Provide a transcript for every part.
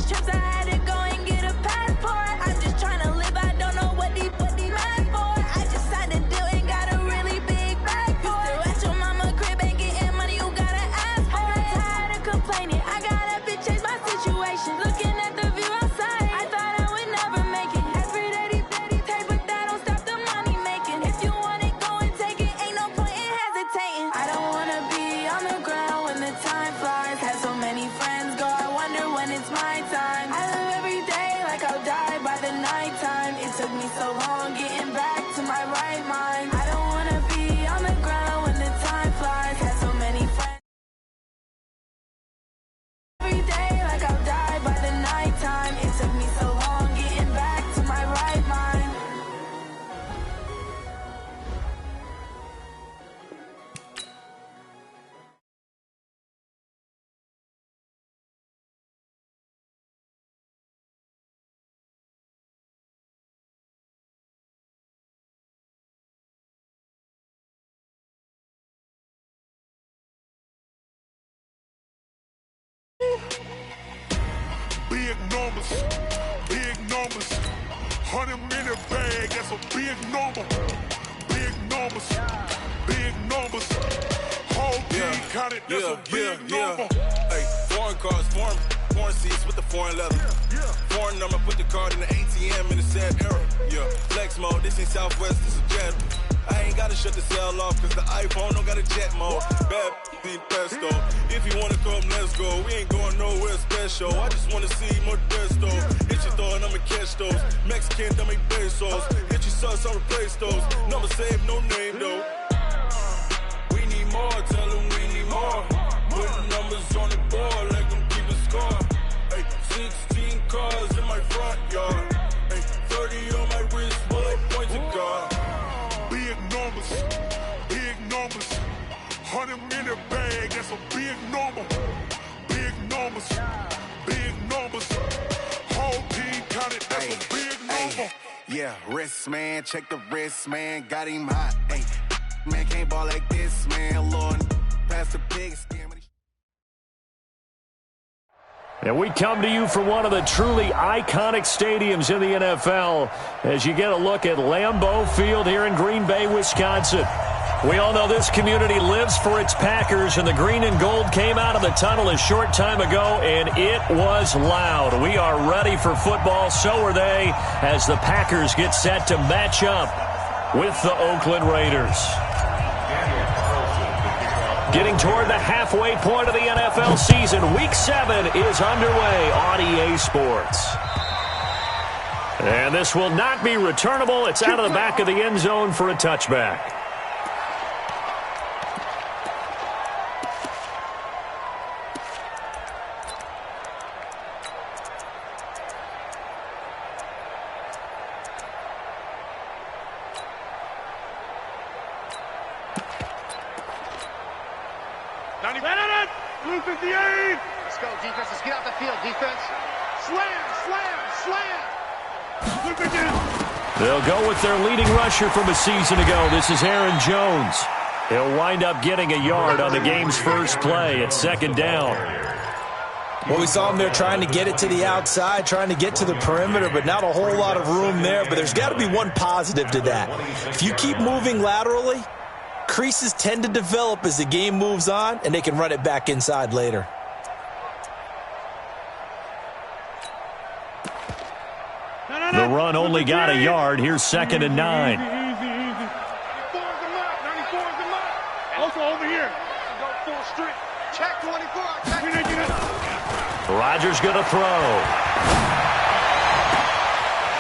trips, I had to go and get a passport. I'm just trying to live, I don't know what these mad for. I just signed a deal and got a really big bag for it. You still at your mama crib, ain't getting money, you gotta ask for it. I'm tired of complaining, I gotta bitch change my situation. Looking at the view outside, I thought I would never make it. Every day they take, but that don't stop the money making. If you want it, go and take it, ain't no point in hesitating. I don't wanna be on the ground when the time flies. Had so many friends go, I wonder when it's my time. I live every day like I'll die by the nighttime. It took me so long getting back to my right mind. I don't wanna be on the ground when the time flies. Had so many friends every day like I'll die by the nighttime. It took me so long getting back to my right mind. Big numbers, 100-minute bag, that's a big number. Big numbers, whole team counted, that's a big number. Hey, foreign cars, foreign seats with the foreign leather. Foreign number, put the card in the ATM in the sad era. Yeah, flex mode, this ain't Southwest, this is Jet. I ain't gotta shut the cell off, cause the iPhone don't got a jet mode. Bad need pesto. If you wanna come, let's go. We ain't going nowhere special. I just wanna see Modesto. Hit your throw and I'ma catch those. Mexican, don't make pesos. Hit your sauce, I'll replace those. Number save, no name though. We need more, tell them we need more. Put numbers on the board, let them keep a score. Hey, 16 cars in my front yard. Hey, 30 on my wrist, bullet points of God. Big numbers, 100-minute bag, that's a big number. Big numbers, whole team counted, that's a big number. Yeah, wrist man, check the wrist man, got him hot. Ay, man can't ball like this, man. Lord, pass the pig skin. And we come to you from one of the truly iconic stadiums in the NFL as you get a look at Lambeau Field here in Green Bay, Wisconsin. We all know this community lives for its Packers, and the green and gold came out of the tunnel a short time ago, and it was loud. We are ready for football, so are they, as the Packers get set to match up with the Oakland Raiders. Getting toward the halfway point of the NFL season, Week 7 is underway on EA Sports. And this will not be returnable. It's out of the back of the end zone for a touchback. Blue 58. Let's go, defense. Let's get out the field, defense. Slam. Blue 58. They'll go with their leading rusher from a season ago. This is Aaron Jones. He'll wind up getting a yard on the game's first play at second down. Well, we saw him there trying to get it to the outside, trying to get to the perimeter, but not a whole lot of room there. But there's got to be one positive to that. If you keep moving laterally, creases tend to develop as the game moves on, and they can run it back inside later. The run only got a yard. Here's second and 9. Also over here. Go full street. Check 24. Rodgers going to throw.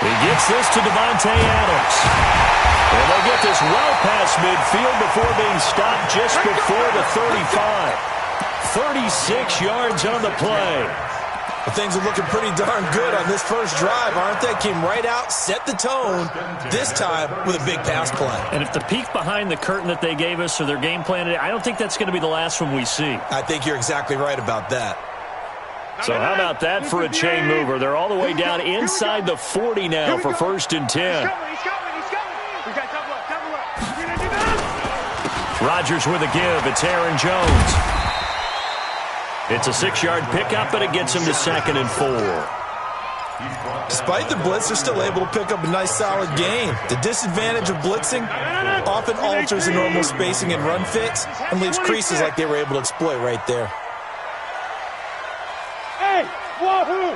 He gets this to Devontae Adams. And they get this well past midfield before being stopped just before the 35. 36 yards on the play. Well, things are looking pretty darn good on this first drive, aren't they? Came right out, set the tone, this time with a big pass play. And if the peek behind the curtain that they gave us or their game plan today, I don't think that's going to be the last one we see. I think you're exactly right about that. So how about that for a chain mover? They're all the way down inside the 40 now for first and 10. Rodgers with a give. It's Aaron Jones. It's a 6-yard pickup, but it gets him to 2nd and 4. Despite the blitz, they're still able to pick up a nice, solid gain. The disadvantage of blitzing often alters the normal spacing and run fits and leaves creases like they were able to exploit right there. Hey, wahoo!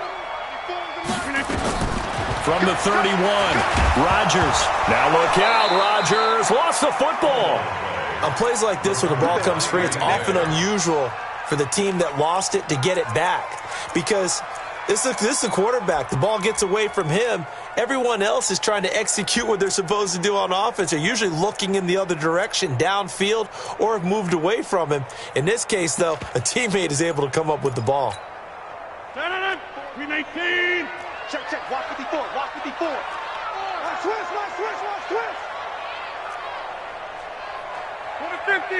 From the 31, Rodgers. Now look out, Rodgers lost the football. On plays like this, when the ball comes free, it's often unusual for the team that lost it to get it back. Because this is a quarterback. The ball gets away from him. Everyone else is trying to execute what they're supposed to do on offense. They're usually looking in the other direction, downfield, or have moved away from him. In this case, though, a teammate is able to come up with the ball. 319. Check. Walk 54. Walk 54. Switch. 50.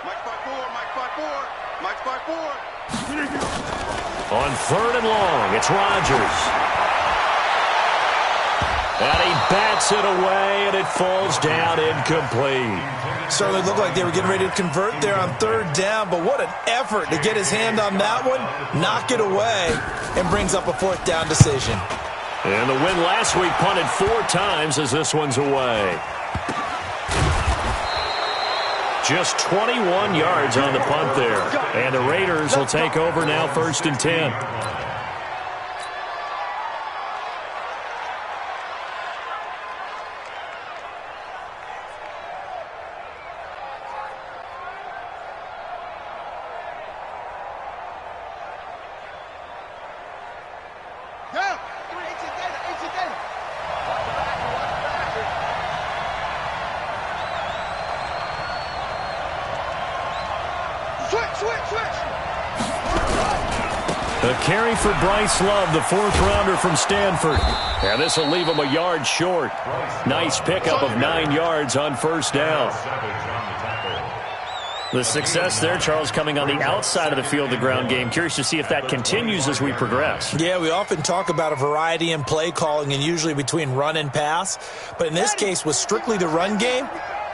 Mike 5-4. Mike 5-4. On 3rd and long, it's Rodgers. And he bats it away, and it falls down incomplete. Certainly looked like they were getting ready to convert there on 3rd down, but what an effort to get his hand on that one, knock it away, and brings up a 4th down decision. And the win last week punted 4 times as this one's away. Just 21 yards on the punt there. And the Raiders will take over now, 1st and 10. A carry for Bryce Love, the 4th-rounder from Stanford. And this will leave him a yard short. Nice pickup of 9 yards on 1st down. The success there, Charles, coming on the outside of the field, the ground game. Curious to see if that continues as we progress. Yeah, we often talk about a variety in play calling and usually between run and pass. But in this case, with strictly the run game,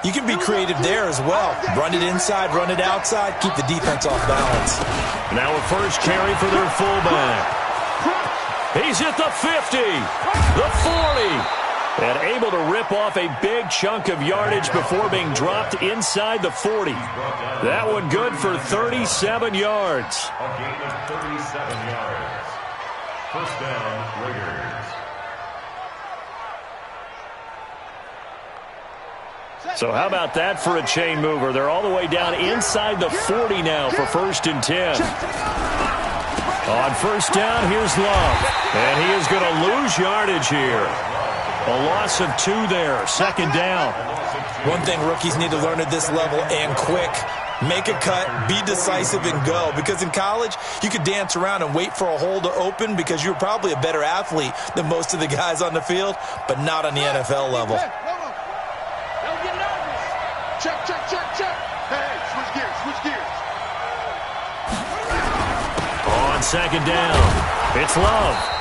you can be creative there as well. Run it inside, run it outside, keep the defense off balance. Now a first carry for their fullback. He's at the 50, the 40. And able to rip off a big chunk of yardage before being dropped inside the 40. That one good for 37 yards. A gain of 37 yards. 1st down, Raiders. So how about that for a chain mover? They're all the way down inside the 40 now for 1st and 10. On 1st down, here's Love. And he is going to lose yardage here. A loss of 2 there, 2nd down. One thing rookies need to learn at this level, and quick. Make a cut, be decisive, and go. Because in college, you could dance around and wait for a hole to open because you're probably a better athlete than most of the guys on the field, but not on the NFL level. Check. Hey, switch gears. On 2nd down, it's Love.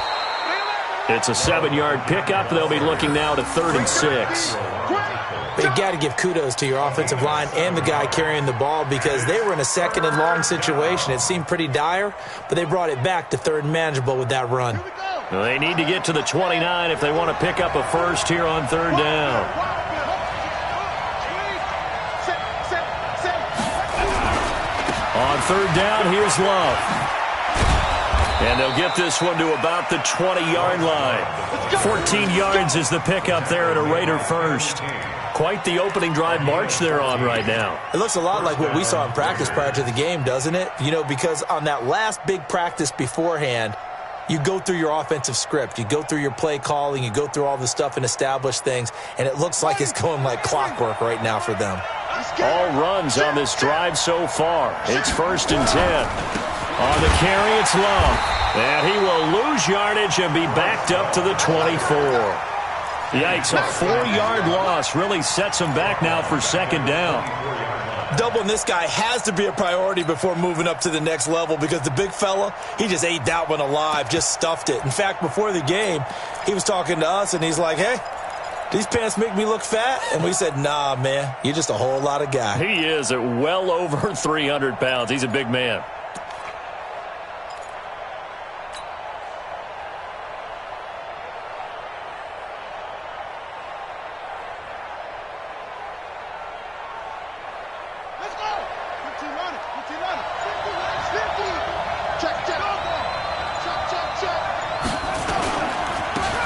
It's a 7-yard pickup. They'll be looking now to 3rd and 6. But you got to give kudos to your offensive line and the guy carrying the ball because they were in a 2nd and long situation. It seemed pretty dire, but they brought it back to 3rd and manageable with that run. Well, they need to get to the 29 if they want to pick up a first here on 3rd down. On 3rd down, here's Love. And they'll get this one to about the 20-yard line. 14 yards is the pickup there at a Raider first. Quite the opening drive march they're on right now. It looks a lot like what we saw in practice prior to the game, doesn't it? You know, because on that last big practice beforehand, you go through your offensive script. You go through your play calling. You go through all the stuff and establish things. And it looks like it's going like clockwork right now for them. All runs on this drive so far. It's 1st and 10. On the carry, it's Love. And he will lose yardage and be backed up to the 24. Yikes, a 4-yard loss really sets him back now for 2nd down. Doubling this guy has to be a priority before moving up to the next level because the big fella, he just ate that one alive, just stuffed it. In fact, before the game, he was talking to us, and he's like, hey, these pants make me look fat? And we said, nah, man, you're just a whole lot of guy. He is at well over 300 pounds. He's a big man.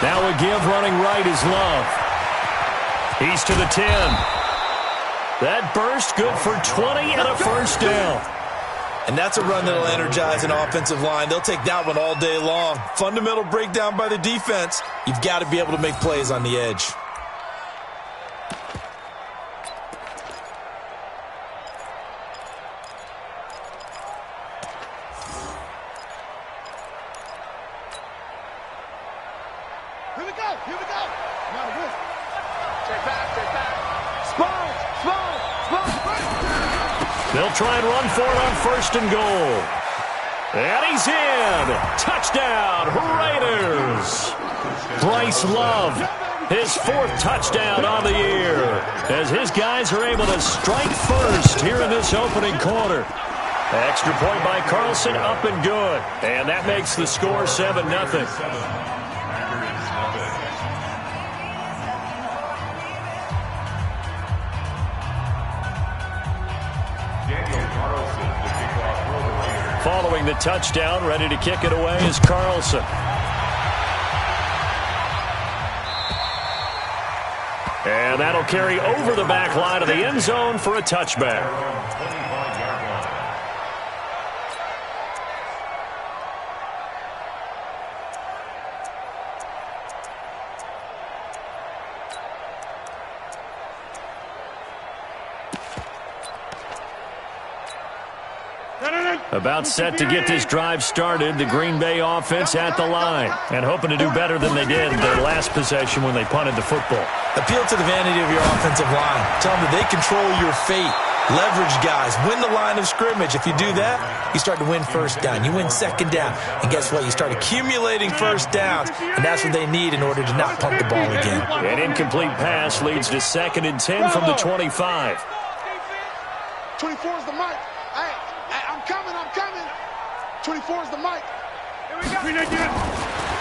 Now a give running right is Love. He's to the 10. That burst good for 20 and a first down. And that's a run that'll energize an offensive line. They'll take that one all day long. Fundamental breakdown by the defense. You've got to be able to make plays on the edge. Here we go. Now the risk. Check back. Spot. They'll try and run for it on first and goal. And he's in. Touchdown, Raiders. Bryce Love, his 4th touchdown on the year, as his guys are able to strike first here in this opening quarter. Extra point by Carlson, up and good. And that makes the score 7-0. Following the touchdown, ready to kick it away is Carlson. And that'll carry over the back line of the end zone for a touchback. About set to get this drive started, the Green Bay offense at the line and hoping to do better than they did their last possession when they punted the football. Appeal to the vanity of your offensive line. Tell them that they control your fate. Leverage guys. Win the line of scrimmage. If you do that, you start to win first down. You win second down. And guess what? You start accumulating first downs. And that's what they need in order to not punt the ball again. An incomplete pass leads to 2nd and 10 from the 25. 24 is the mic. Hey, I'm coming. 24 is the mic. Here we go.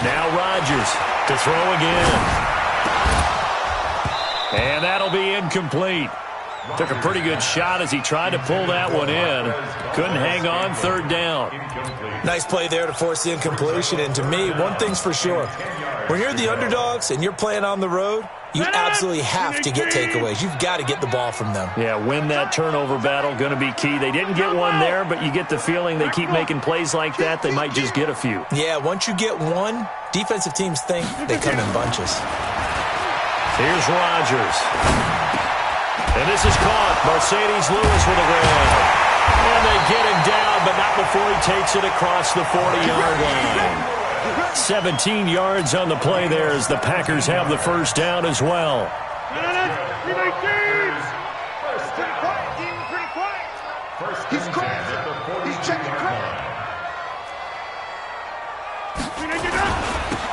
Now Rodgers to throw again. And that'll be incomplete. Took a pretty good shot as he tried to pull that one in. Couldn't hang on, 3rd down. Nice play there to force the incompletion. And to me, one thing's for sure. When you're the underdogs and you're playing on the road, you absolutely have to get takeaways. You've got to get the ball from them. Yeah, win that turnover battle, going to be key. They didn't get one there, but you get the feeling they keep making plays like that, they might just get a few. Yeah, once you get one, defensive teams think they come in bunches. Here's Rodgers. And this is caught. Mercedes Lewis with a grab. And they get him down, but not before he takes it across the 40-yard line. 17 yards on the play there as the Packers have the first down as well. He's quiet. He's checking quiet.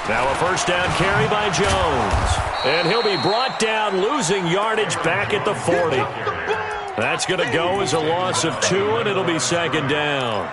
Now a first down carry by Jones. And he'll be brought down, losing yardage back at the 40. That's going to go as a loss of 2, and it'll be 2nd down.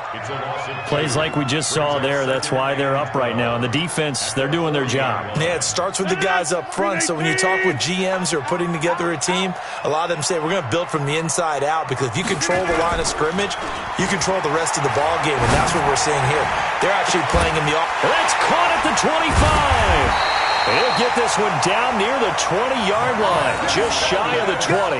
Plays like we just saw there, that's why they're up right now. And the defense, they're doing their job. Yeah, it starts with the guys up front. So when you talk with GMs who are putting together a team, a lot of them say we're going to build from the inside out, because if you control the line of scrimmage, you control the rest of the ball game, and that's what we're seeing here. They're actually playing in the offense. That's caught at the 25. He'll get this one down near the 20-yard line, just shy of the 20.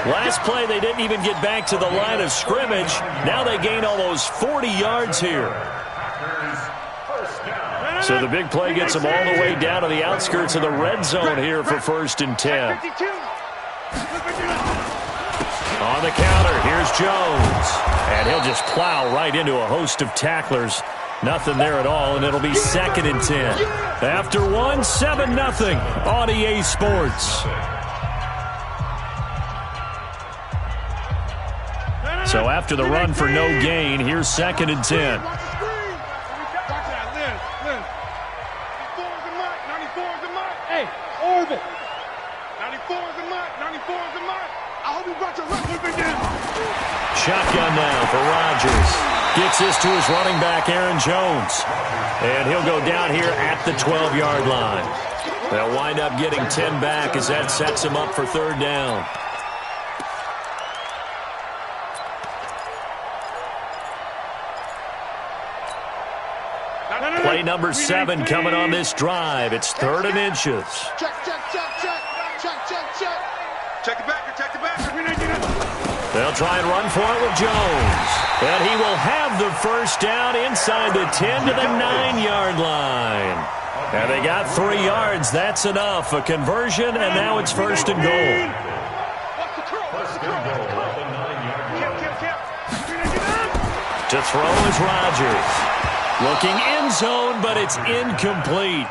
Last play, they didn't even get back to the line of scrimmage. Now they gain almost 40 yards here. So the big play gets them all the way down to the outskirts of the red zone here for 1st and 10. On the counter, here's Jones. And he'll just plow right into a host of tacklers. Nothing there at all, and it'll be 2nd and 10. After 1, 7-0 on EA Sports. So after the run for no gain, here's 2nd and 10. Hey, Orbit. 94 is the mark. 94 is the mark. I hope you brought your record again. Shotgun now for Rodgers. Gets this to his running back, Aaron Jones. And he'll go down here at the 12-yard line. They'll wind up getting 10 back as that sets him up for 3rd down. Play number 7 coming on this drive. It's 3rd and inches. Check, check, check, check. Check, check, check. Check the backer, check the backer. They'll try and run for it with Jones. And he will have the first down inside the 10 to the 9-yard line. And they got 3 yards. That's enough. A conversion, and now it's 1st and goal. To throw is Rodgers. Looking end zone, but it's incomplete.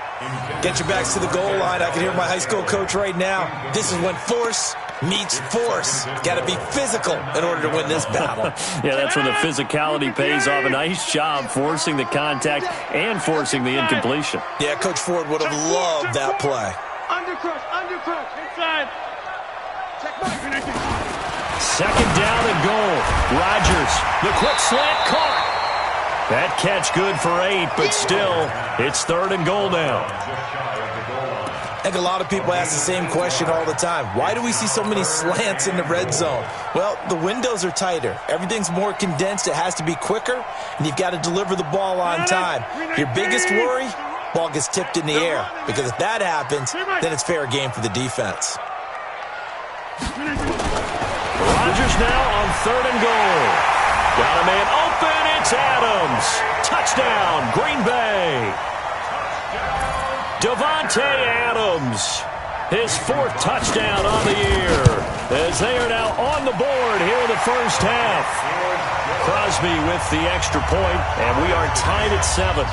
Get your backs to the goal line. I can hear my high school coach right now. This is when force meets force. Got to be physical in order to win this battle. Yeah, that's when the physicality pays off. A nice job forcing the contact and forcing the incompletion. Yeah, Coach Ford would have loved that play. Undercrush, inside. Check back. 2nd down and goal. Rodgers, the quick slant caught. That catch good for 8, but still, it's 3rd and goal now. I think a lot of people ask the same question all the time. Why do we see so many slants in the red zone? Well, the windows are tighter. Everything's more condensed. It has to be quicker, and you've got to deliver the ball on time. Your biggest worry, ball gets tipped in the air, because if that happens, then it's fair game for the defense. Rodgers now on 3rd and goal. Got a man open. It's Adams. Touchdown, Green Bay. Davante Adams, his 4th touchdown on the year, as they are now on the board here in the first half. Crosby with the extra point, and we are tied at 7.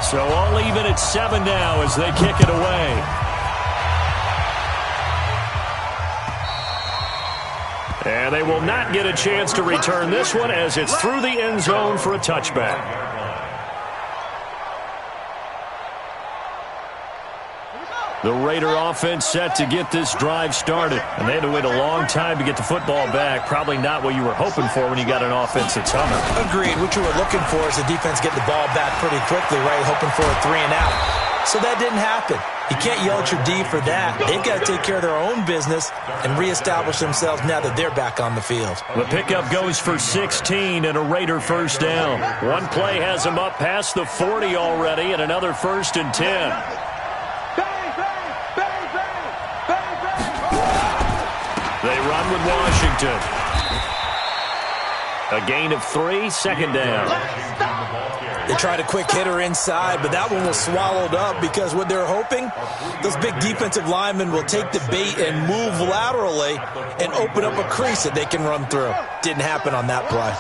So all even at 7 now as they kick it away. And they will not get a chance to return this one as it's through the end zone for a touchback. The Raider offense set to get this drive started. And they had to wait a long time to get the football back. Probably not what you were hoping for when you got an offense that's humming. Agreed. What you were looking for is the defense getting the ball back pretty quickly, right? Hoping for a 3 and out. So that didn't happen. You can't yell at your D for that. They've got to take care of their own business and reestablish themselves now that they're back on the field. The pickup goes for 16 and a Raider first down. One play has them up past the 40 already and another 1st and 10. They run with Washington. A gain of 3, 2nd down. They tried a quick hitter inside, but that one was swallowed up because what they're hoping, those big defensive linemen will take the bait and move laterally and open up a crease that they can run through. Didn't happen on that play.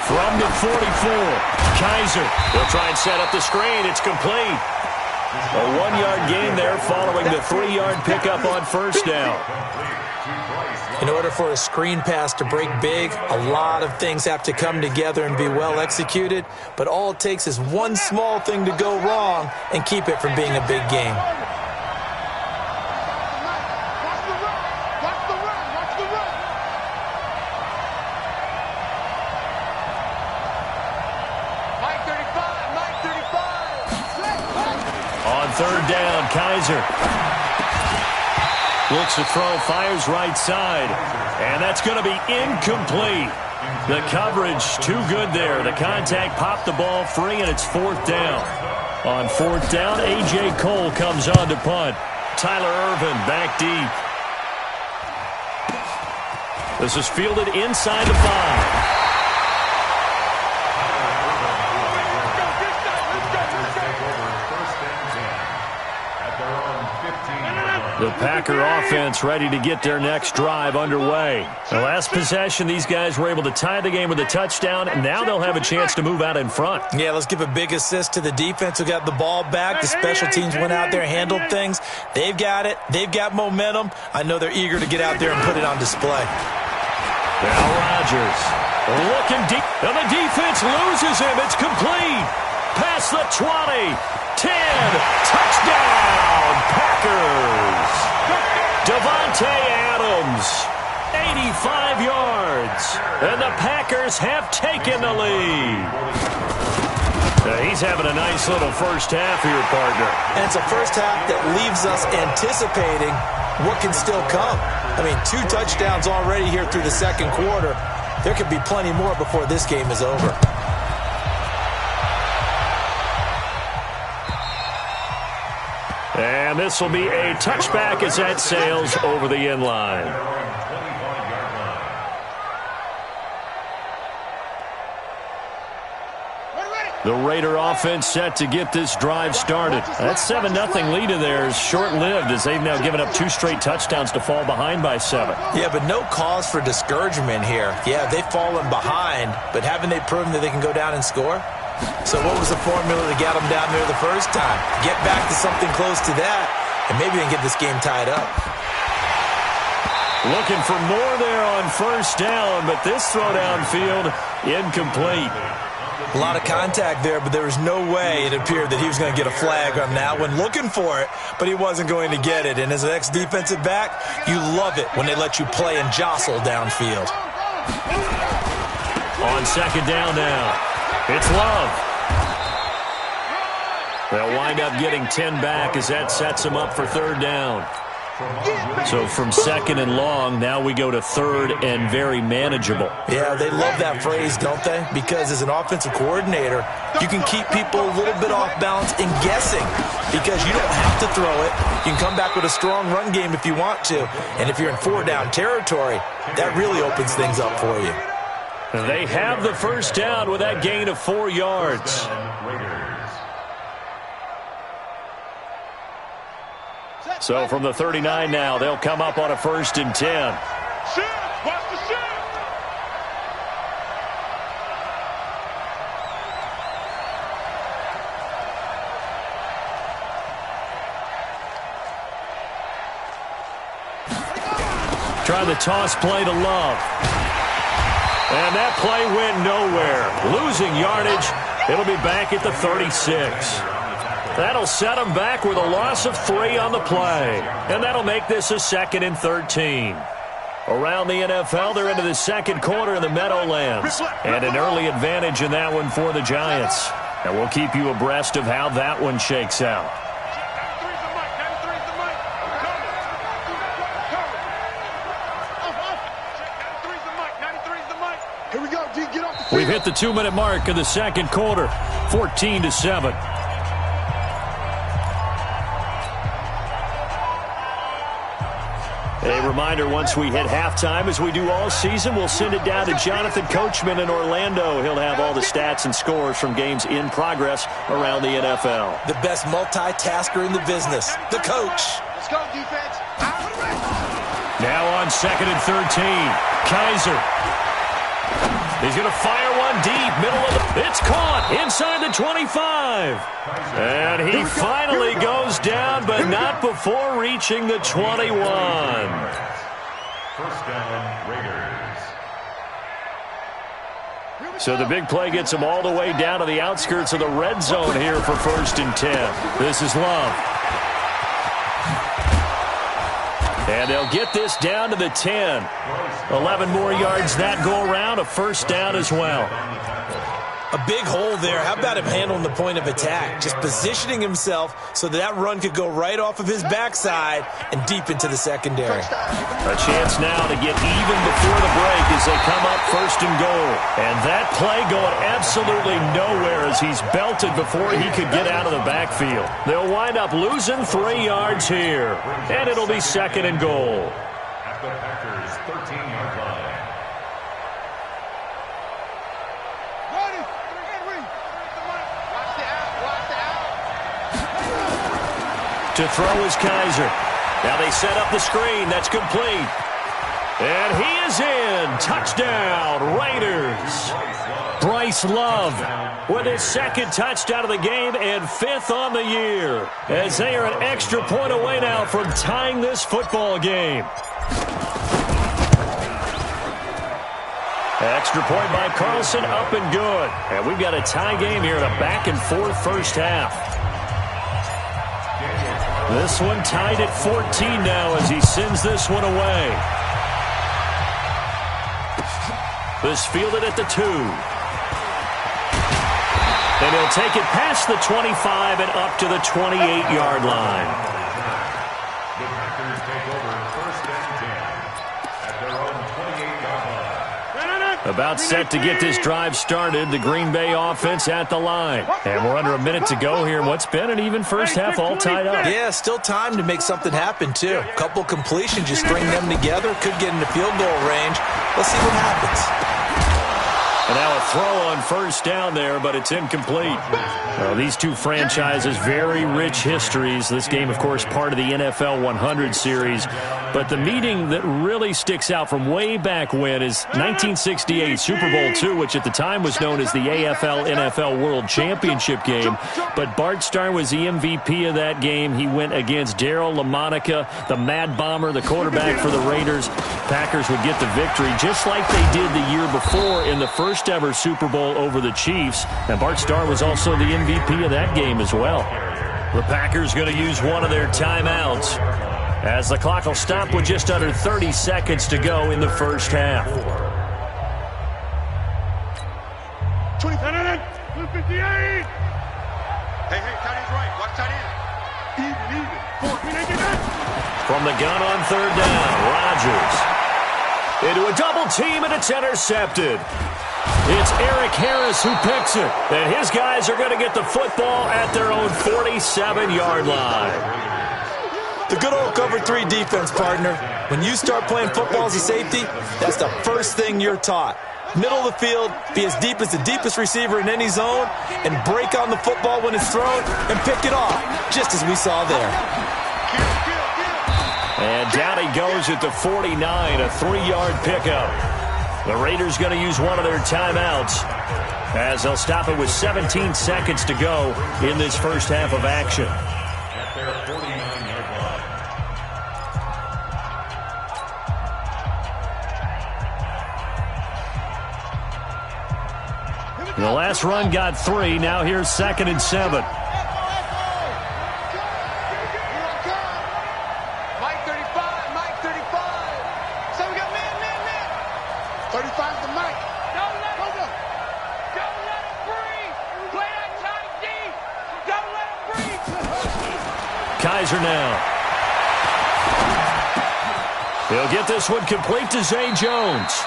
From the 44, Kaiser. They'll try and set up the screen. It's complete. A 1-yard gain there following the 3-yard pickup on first down. In order for a screen pass to break big, a lot of things have to come together and be well executed, but all it takes is one small thing to go wrong and keep it from being a big game. On 3rd down, Kaiser looks to throw, fires right side, and that's going to be incomplete. The coverage too good there. The contact popped the ball free, and it's 4th down. On 4th down, A.J. Cole comes on to punt. Tyler Ervin back deep. This is fielded inside the 5. The Packer offense ready to get their next drive underway. The last possession, these guys were able to tie the game with a touchdown, and now they'll have a chance to move out in front. Yeah, let's give a big assist to the defense who got the ball back. The special teams went out there, handled things. They've got it. They've got momentum. I know they're eager to get out there and put it on display. Now Rodgers looking deep, and the defense loses him. It's complete. Past the 20, 10, touchdown, Packers. Davante Adams 85 yards. And the Packers have taken the lead. He's having a nice little first half here, partner. And it's a first half that leaves us anticipating what can still come. I mean, 2 touchdowns already here through the second quarter. There could be plenty more before this game is over. And this will be a touchback as that sails over the end line. The Raider offense set to get this drive started. That 7-0 lead of theirs short-lived as they've now given up 2 straight touchdowns to fall behind by 7. Yeah, but no cause for discouragement here. Yeah, they've fallen behind, but haven't they proven that they can go down and score? So what was the formula that got them down there the first time? Get back to something close to that, and maybe they can get this game tied up. Looking for more there on first down, but this throw downfield incomplete. A lot of contact there, but there was no way it appeared that he was going to get a flag on that one. Looking for it, but he wasn't going to get it. And as an ex-defensive back, you love it when they let you play and jostle downfield. On second down now, it's Love. They'll wind up getting 10 back as that sets them up for third down. So from second and long, now we go to third and very manageable. Yeah, they love that phrase, don't they? Because as an offensive coordinator, you can keep people a little bit off balance and guessing because you don't have to throw it. You can come back with a strong run game if you want to. And if you're in 4-down territory, that really opens things up for you. They have the first down with that gain of 4 yards. So from the 39 now, they'll come up on a 1st and 10. Watch the shit. Trying the toss play to Love. And that play went nowhere. Losing yardage. It'll be back at the 36. That'll set them back with a loss of 3 on the play. And that'll make this a 2nd and 13. Around the NFL, they're into the second quarter in the Meadowlands. And an early advantage in that one for the Giants. And we'll keep you abreast of how that one shakes out. Here we go, D. Get off the field. We've hit the 2-minute mark of the second quarter. 14-7. A reminder, once we hit halftime, as we do all season, we'll send it down to Jonathan Coachman in Orlando. He'll have all the stats and scores from games in progress around the NFL. The best multitasker in the business, the coach. Let's go, defense. Now on 2nd and 13, Kaiser. He's going to fire one deep, middle of the... It's caught inside the 25. And he finally goes down, but not before reaching the 21. First down, Raiders. So the big play gets him all the way down to the outskirts of the red zone here for 1st and 10. This is Love. And they'll get this down to the 10. 11 more yards that go around, a 1st down as well. A big hole there. How about him handling the point of attack? Just positioning himself so that run could go right off of his backside and deep into the secondary. A chance now to get even before the break as they come up 1st and goal. And that play going absolutely nowhere as he's belted before he could get out of the backfield. They'll wind up losing 3 yards here. And it'll be 2nd and goal. At the Packers' 13-yard line. To throw is Kaiser. Now they set up the screen. That's complete. And he is in. Touchdown, Raiders. Bryce Love with his 2nd touchdown of the game and 5th on the year. As they are an extra point away now from tying this football game. Extra point by Carlson, up and good. And we've got a tie game here in a back-and-forth first half. This one tied at 14 now as he sends this one away. This fielded at the 2. And he'll take it past the 25 and up to the 28-yard line. The Packers take over 1st and 10 at their own 28-yard line. About set to get this drive started, the Green Bay offense at the line. And we're under a minute to go here in what's been an even first half, all tied up. Yeah, still time to make something happen, too. A couple completions, just string them together. Could get into field goal range. Let's see what happens. And now a throw on first down there, but it's incomplete. Well, these two franchises, very rich histories. This game, of course, part of the NFL 100 series. But the meeting that really sticks out from way back when is 1968 Super Bowl II, which at the time was known as the AFL-NFL World Championship game. But Bart Starr was the MVP of that game. He went against Darryl LaMonica, the Mad Bomber, the quarterback for the Raiders. Packers would get the victory just like they did the year before in the first ever Super Bowl over the Chiefs. And Bart Starr was also the MVP of that game as well. The Packers going to use one of their timeouts as the clock will stop with just under 30 seconds to go in the first half. 58. Hey, tight end's right. Watch tight end. Even. 4. From the gun on third down, Rodgers into a double team, and it's intercepted. It's Eric Harris who picks it, and his guys are going to get the football at their own 47-yard line. The good old cover 3 defense, partner. When you start playing football as a safety, that's the first thing you're taught. Middle of the field, be as deep as the deepest receiver in any zone, and break on the football when it's thrown and pick it off, just as we saw there. And down he goes at the 49, a 3-yard pickup. The Raiders going to use one of their timeouts as they'll stop it with 17 seconds to go in this first half of action. At their 49-yard line. The last run got 3. Now here's 2nd and 7. Kaiser now. He'll get this one complete to Zay Jones.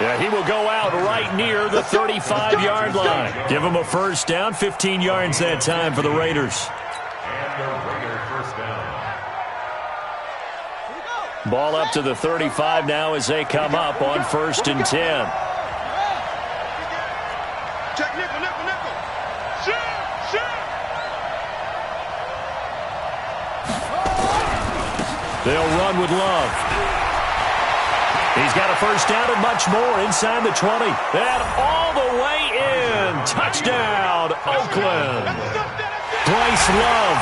Yeah, he will go out right near the 35-yard line. Give him a first down, 15 yards that time for the Raiders. And the Raider first down. Ball up to the 35 now as they come up on 1st and 10. Check nickel. Shoot. They'll run with Love. He's got a first down and much more inside the 20. And all the way in. Touchdown, Oakland. Bryce Love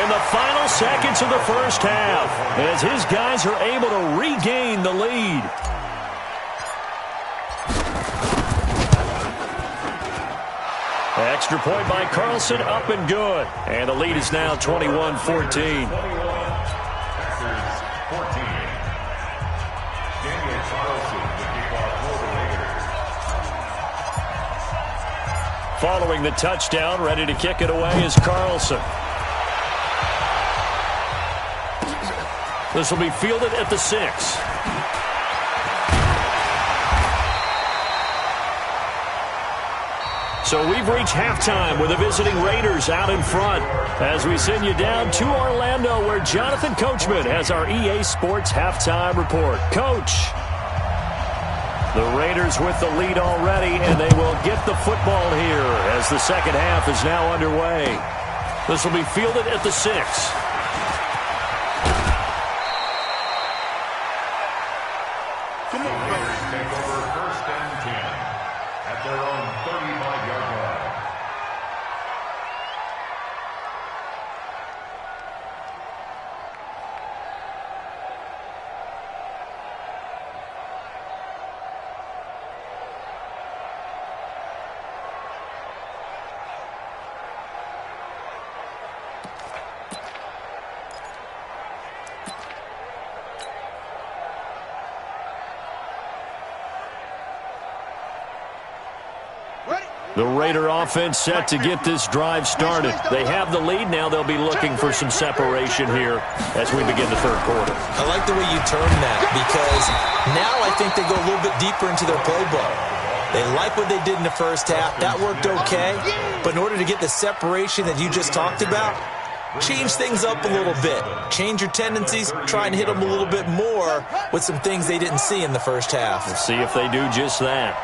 in the final seconds of the first half as his guys are able to regain the lead. Extra point by Carlson, up and good. And the lead is now 21-14. Following the touchdown, ready to kick it away is Carlson. This will be fielded at the 6. So we've reached halftime with the visiting Raiders out in front as we send you down to Orlando where Jonathan Coachman has our EA Sports halftime report. Coach. The Raiders with the lead already, and they will get the football here as the second half is now underway. This will be fielded at the 6. Come on, Raiders take over 1st and 10 at their own 35-yard line. The Raider offense set to get this drive started. They have the lead now. They'll be looking for some separation here as we begin the third quarter. I like the way you term that, because now I think they go a little bit deeper into their playbook. They like what they did in the first half. That worked okay. But in order to get the separation that you just talked about, change things up a little bit. Change your tendencies. Try and hit them a little bit more with some things they didn't see in the first half. We'll see if they do just that.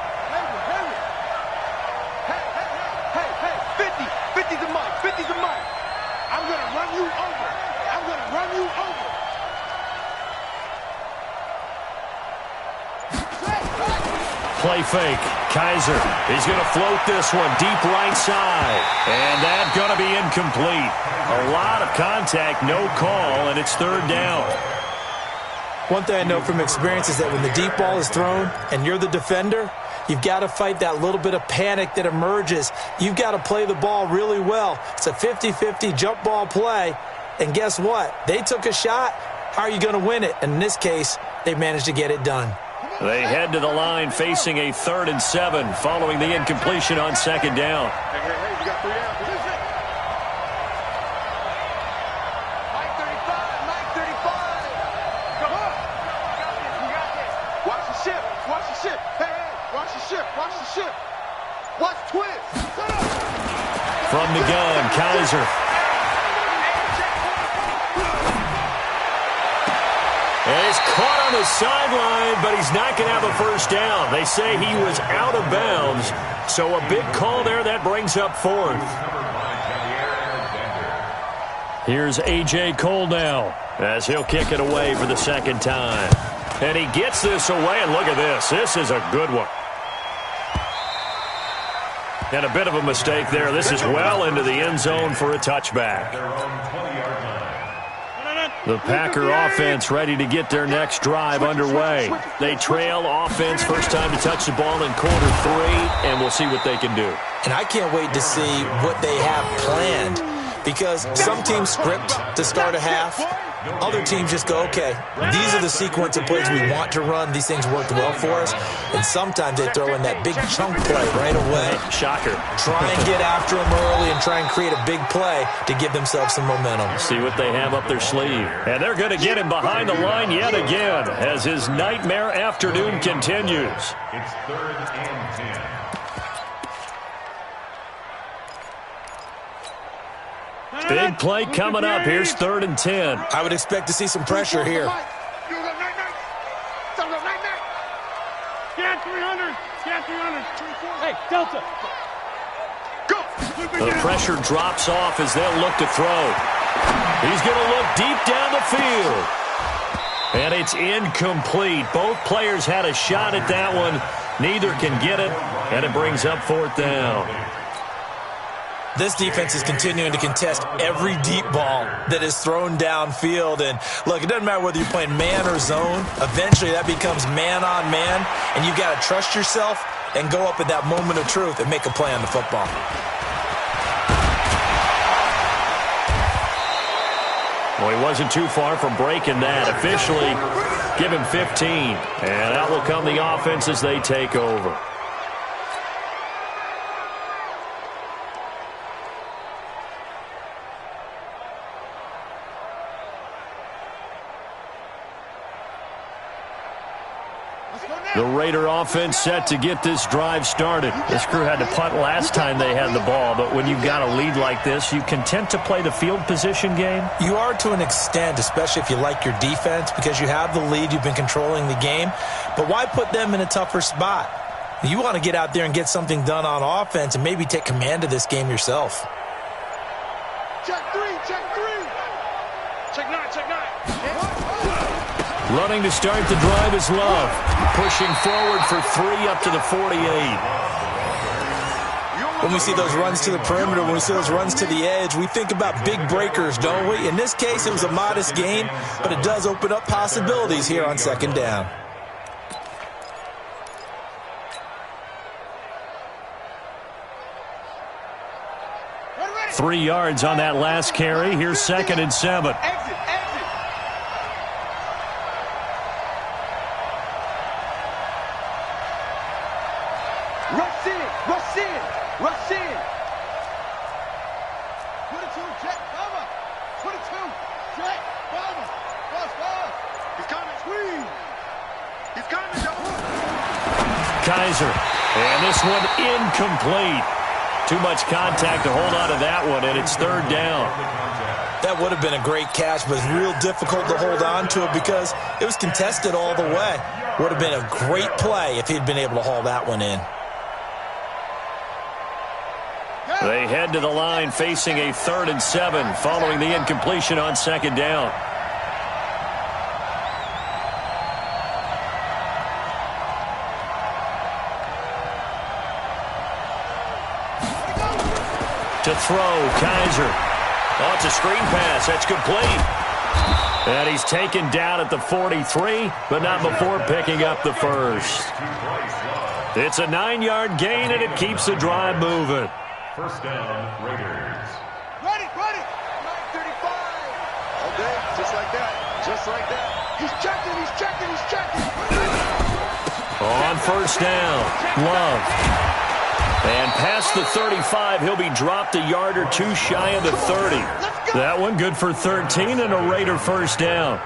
Play fake. Kaiser. He's going to float this one deep right side. And that's going to be incomplete. A lot of contact, no call, and it's third down. One thing I know from experience is that when the deep ball is thrown and you're the defender, you've got to fight that little bit of panic that emerges. You've got to play the ball really well. It's a 50-50 jump ball play. And guess what? They took a shot. How are you going to win it? And in this case, they managed to get it done. They head to the line facing a 3rd and 7 following the incompletion on second down. Hey, you got 3 down. Mike 35. Come on. You got this. Watch the ship. Hey, watch the ship. Watch twist. From the gun, Kaiser. And he's caught on the sideline, but he's not going to have a first down. They say he was out of bounds, so a big call there. That brings up 4th. Here's A.J. Cole now as he'll kick it away for the second time. And he gets this away, and look at this. This is a good one. And a bit of a mistake there. This is well into the end zone for a touchback. The Packer offense ready to get their next drive underway. They trail offense, first time to touch the ball in quarter 3, and we'll see what they can do. And I can't wait to see what they have planned, because some teams script to start a half. Other teams just go, okay, these are the sequence of plays we want to run. These things worked well for us. And sometimes they throw in that big chunk play right away. Shocker. Try and get after them early and try and create a big play to give themselves some momentum. See what they have up their sleeve. And they're going to get him behind the line yet again as his nightmare afternoon continues. It's 3rd and 10. Big play coming up. Here's 3rd and 10. I would expect to see some pressure here. Scan 300. Hey, Delta. Go. The pressure drops off as they'll look to throw. He's going to look deep down the field. And it's incomplete. Both players had a shot at that one. Neither can get it, and it brings up 4th down. This defense is continuing to contest every deep ball that is thrown downfield. And, look, it doesn't matter whether you're playing man or zone. Eventually, that becomes man-on-man, and you've got to trust yourself and go up at that moment of truth and make a play on the football. Well, he wasn't too far from breaking that. Officially, give him 15. And out will come the offense as they take over. The Raider offense set to get this drive started. This crew had to punt last time they had the ball, but when you've got a lead like this, you content to play the field position game? You are to an extent, especially if you like your defense, because you have the lead, you've been controlling the game. But why put them in a tougher spot? You want to get out there and get something done on offense and maybe take command of this game yourself. Check 3. Check 9. Running to start the drive is Love. Pushing forward for 3 up to the 48. When we see those runs to the perimeter, when we see those runs to the edge, we think about big breakers, don't we? In this case, it was a modest gain, but it does open up possibilities here on second down. Ready. 3 yards on that last carry. Here's 2nd and 7. Exit. Rush in, rush in, rush in. 22, check, cover. 22, check, cover. Fast. He's coming, squeeze. He's coming, Joe. Kaiser. And this one incomplete. Too much contact to hold on to that one, and it's third down. That would have been a great catch, but it's real difficult to hold on to it because it was contested all the way. Would have been a great play if he'd been able to haul that one in. They head to the line facing a 3rd and 7 following the incompletion on second down. To throw, Kaiser. Oh, it's a screen pass. That's complete. And he's taken down at the 43, but not before picking up the first. It's a 9-yard gain, and it keeps the drive moving. First down, Raiders. Ready. 9:35. Okay, just like that. He's checking. On first down, Love. And past the 35, he'll be dropped a yard or two shy of the 30. That one good for 13 and a Raider first down.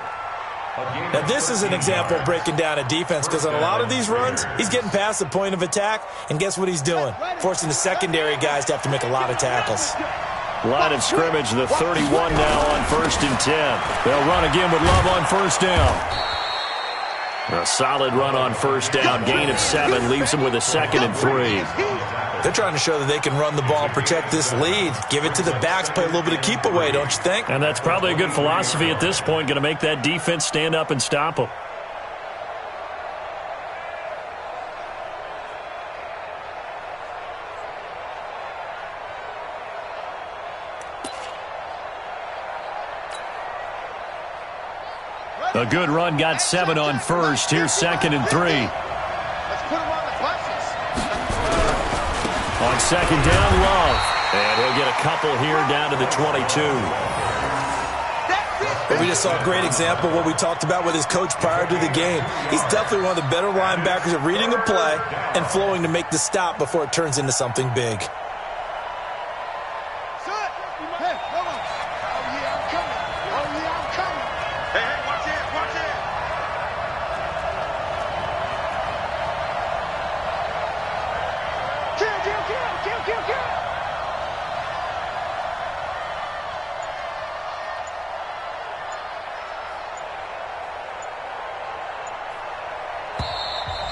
Now, this is an example of breaking down a defense because on a lot of these runs, he's getting past the point of attack, and guess what he's doing? Forcing the secondary guys to have to make a lot of tackles. Line of scrimmage, the 31 now on 1st and 10. They'll run again with Love on first down. A solid run on first down, gain of 7, leaves them with a 2nd and 3. They're trying to show that they can run the ball and protect this lead. Give it to the backs, play a little bit of keep away, don't you think? And that's probably a good philosophy at this point, going to make that defense stand up and stop them. A good run, got 7 on first. Here's 2nd and 3. Let's put him on the buses. On second down, Love. And he'll get a couple here down to the 22. But we just saw a great example of what we talked about with his coach prior to the game. He's definitely one of the better linebackers at reading a play and flowing to make the stop before it turns into something big.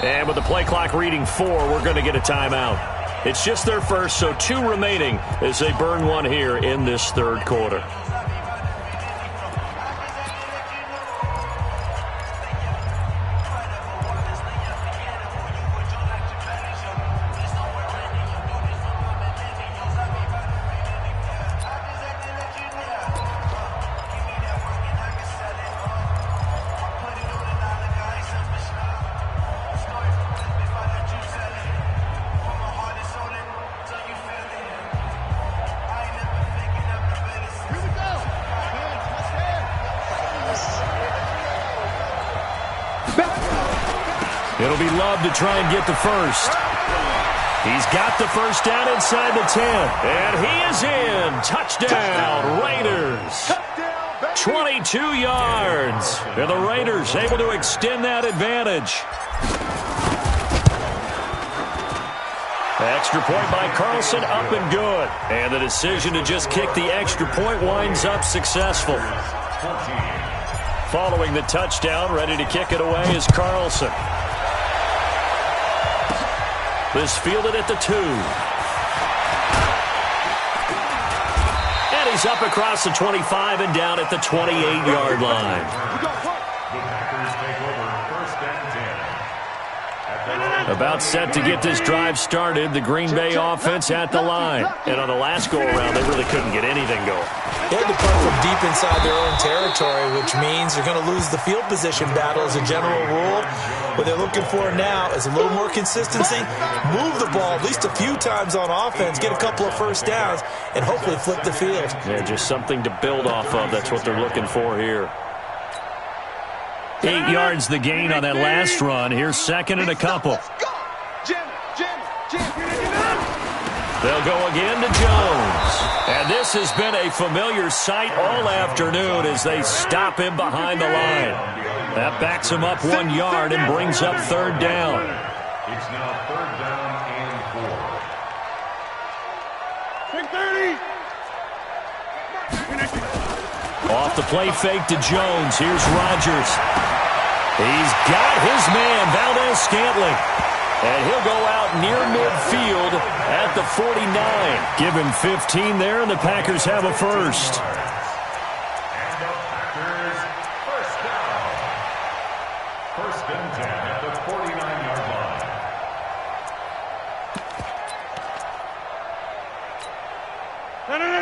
And with the play clock reading 4, we're going to get a timeout. It's just their first, so 2 remaining as they burn one here in this 3rd quarter. It'll be Love to try and get the first. He's got the first down inside the 10. And he is in. Touchdown, Raiders. 22 yards. And the Raiders able to extend that advantage. Extra point by Carlson, up and good. And the decision to just kick the extra point winds up successful. Following the touchdown, ready to kick it away is Carlson. This fielded at the 2. And he's up across the 25 and down at the 28-yard line. The Packers take over 1st and 10. About set to get this drive started, the Green Bay offense at the line. And on the last go-around, they really couldn't get anything going. They had to punt from deep inside their own territory, which means they're going to lose the field position battle as a general rule. What they're looking for now is a little more consistency, move the ball at least a few times on offense, get a couple of first downs, and hopefully flip the field. Yeah, just something to build off of. That's what they're looking for here. 8 yards the gain on that last run. Here's 2nd and a couple. Jim. They'll go again to Jones. And this has been a familiar sight all afternoon as they stop him behind the line. That backs him up 1 yard and brings up third down. It's now third down and 4. 30. Off the play fake to Jones. Here's Rodgers. He's got his man, Valdez-Scantling. And he'll go out near midfield at the 49. Give him 15 there, and the Packers have a first. And the Packers first down. First and 10 at the 49-yard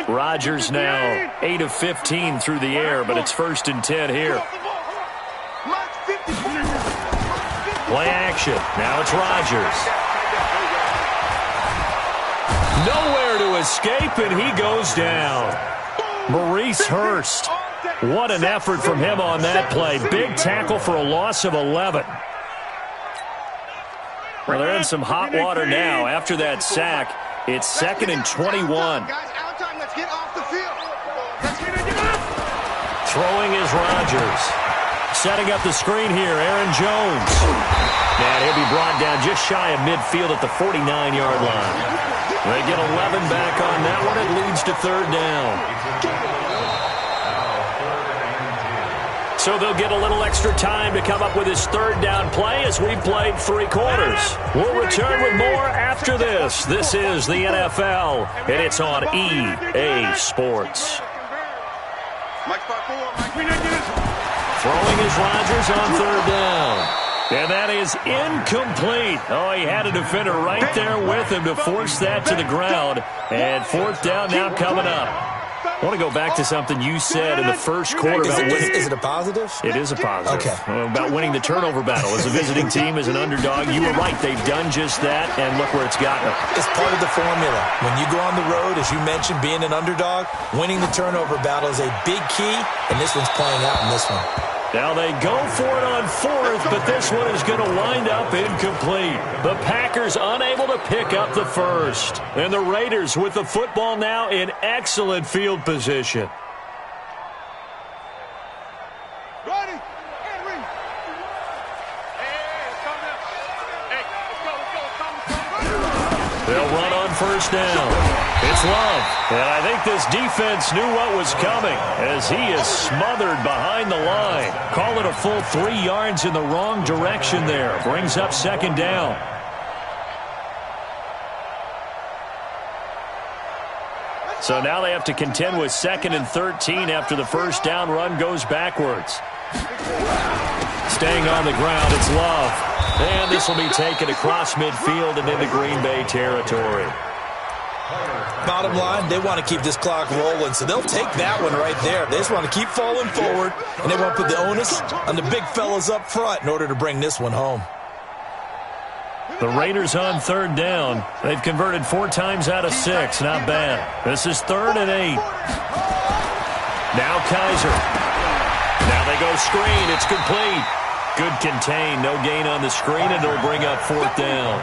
line. Rodgers now 8 of 15 through the air, but it's first and 10 here. Play action. Now it's Rodgers. Nowhere to escape, and he goes down. Maurice Hurst. What an effort from him on that play. Big tackle for a loss of 11. Well, they're in some hot water now. After that sack, it's 2nd and 21. Throwing is Rodgers. Setting up the screen here, Aaron Jones. And he'll be brought down just shy of midfield at the 49-yard line. They get 11 back on that one. It leads to third down. So they'll get a little extra time to come up with his third down play as we've played 3 quarters. We'll return with more after this. This is the NFL, and it's on EA Sports. Throwing is Rodgers on third down. And that is incomplete. Oh, he had a defender right there with him to force that to the ground. And fourth down now coming up. I want to go back to something you said in the first quarter about winning. Is it a positive? It is a positive. Okay. About winning the turnover battle. As a visiting team, as an underdog, you were right. They've done just that, and look where it's gotten them. It's part of the formula. When you go on the road, as you mentioned, being an underdog, winning the turnover battle is a big key, and this one's playing out in this one. Now they go for it on fourth, but this one is going to wind up incomplete. The Packers unable to pick up the first. And the Raiders with the football now in excellent field position. Ready? They'll run on first down. It's Love. And I think this defense knew what was coming as he is smothered behind the line. Call it a full 3 yards in the wrong direction there. Brings up second down. So now they have to contend with 2nd and 13 after the first down run goes backwards. Staying on the ground, it's Love. And this will be taken across midfield and into Green Bay territory. Bottom line, they want to keep this clock rolling, so they'll take that one right there. They just want to keep falling forward, and they want to put the onus on the big fellas up front in order to bring this one home. The Raiders on third down. They've converted 4 times out of 6. Not bad. This is 3rd and 8. Now Kaiser. Now they go screen. It's complete. Good contain. No gain on the screen, and it'll bring up 4th down.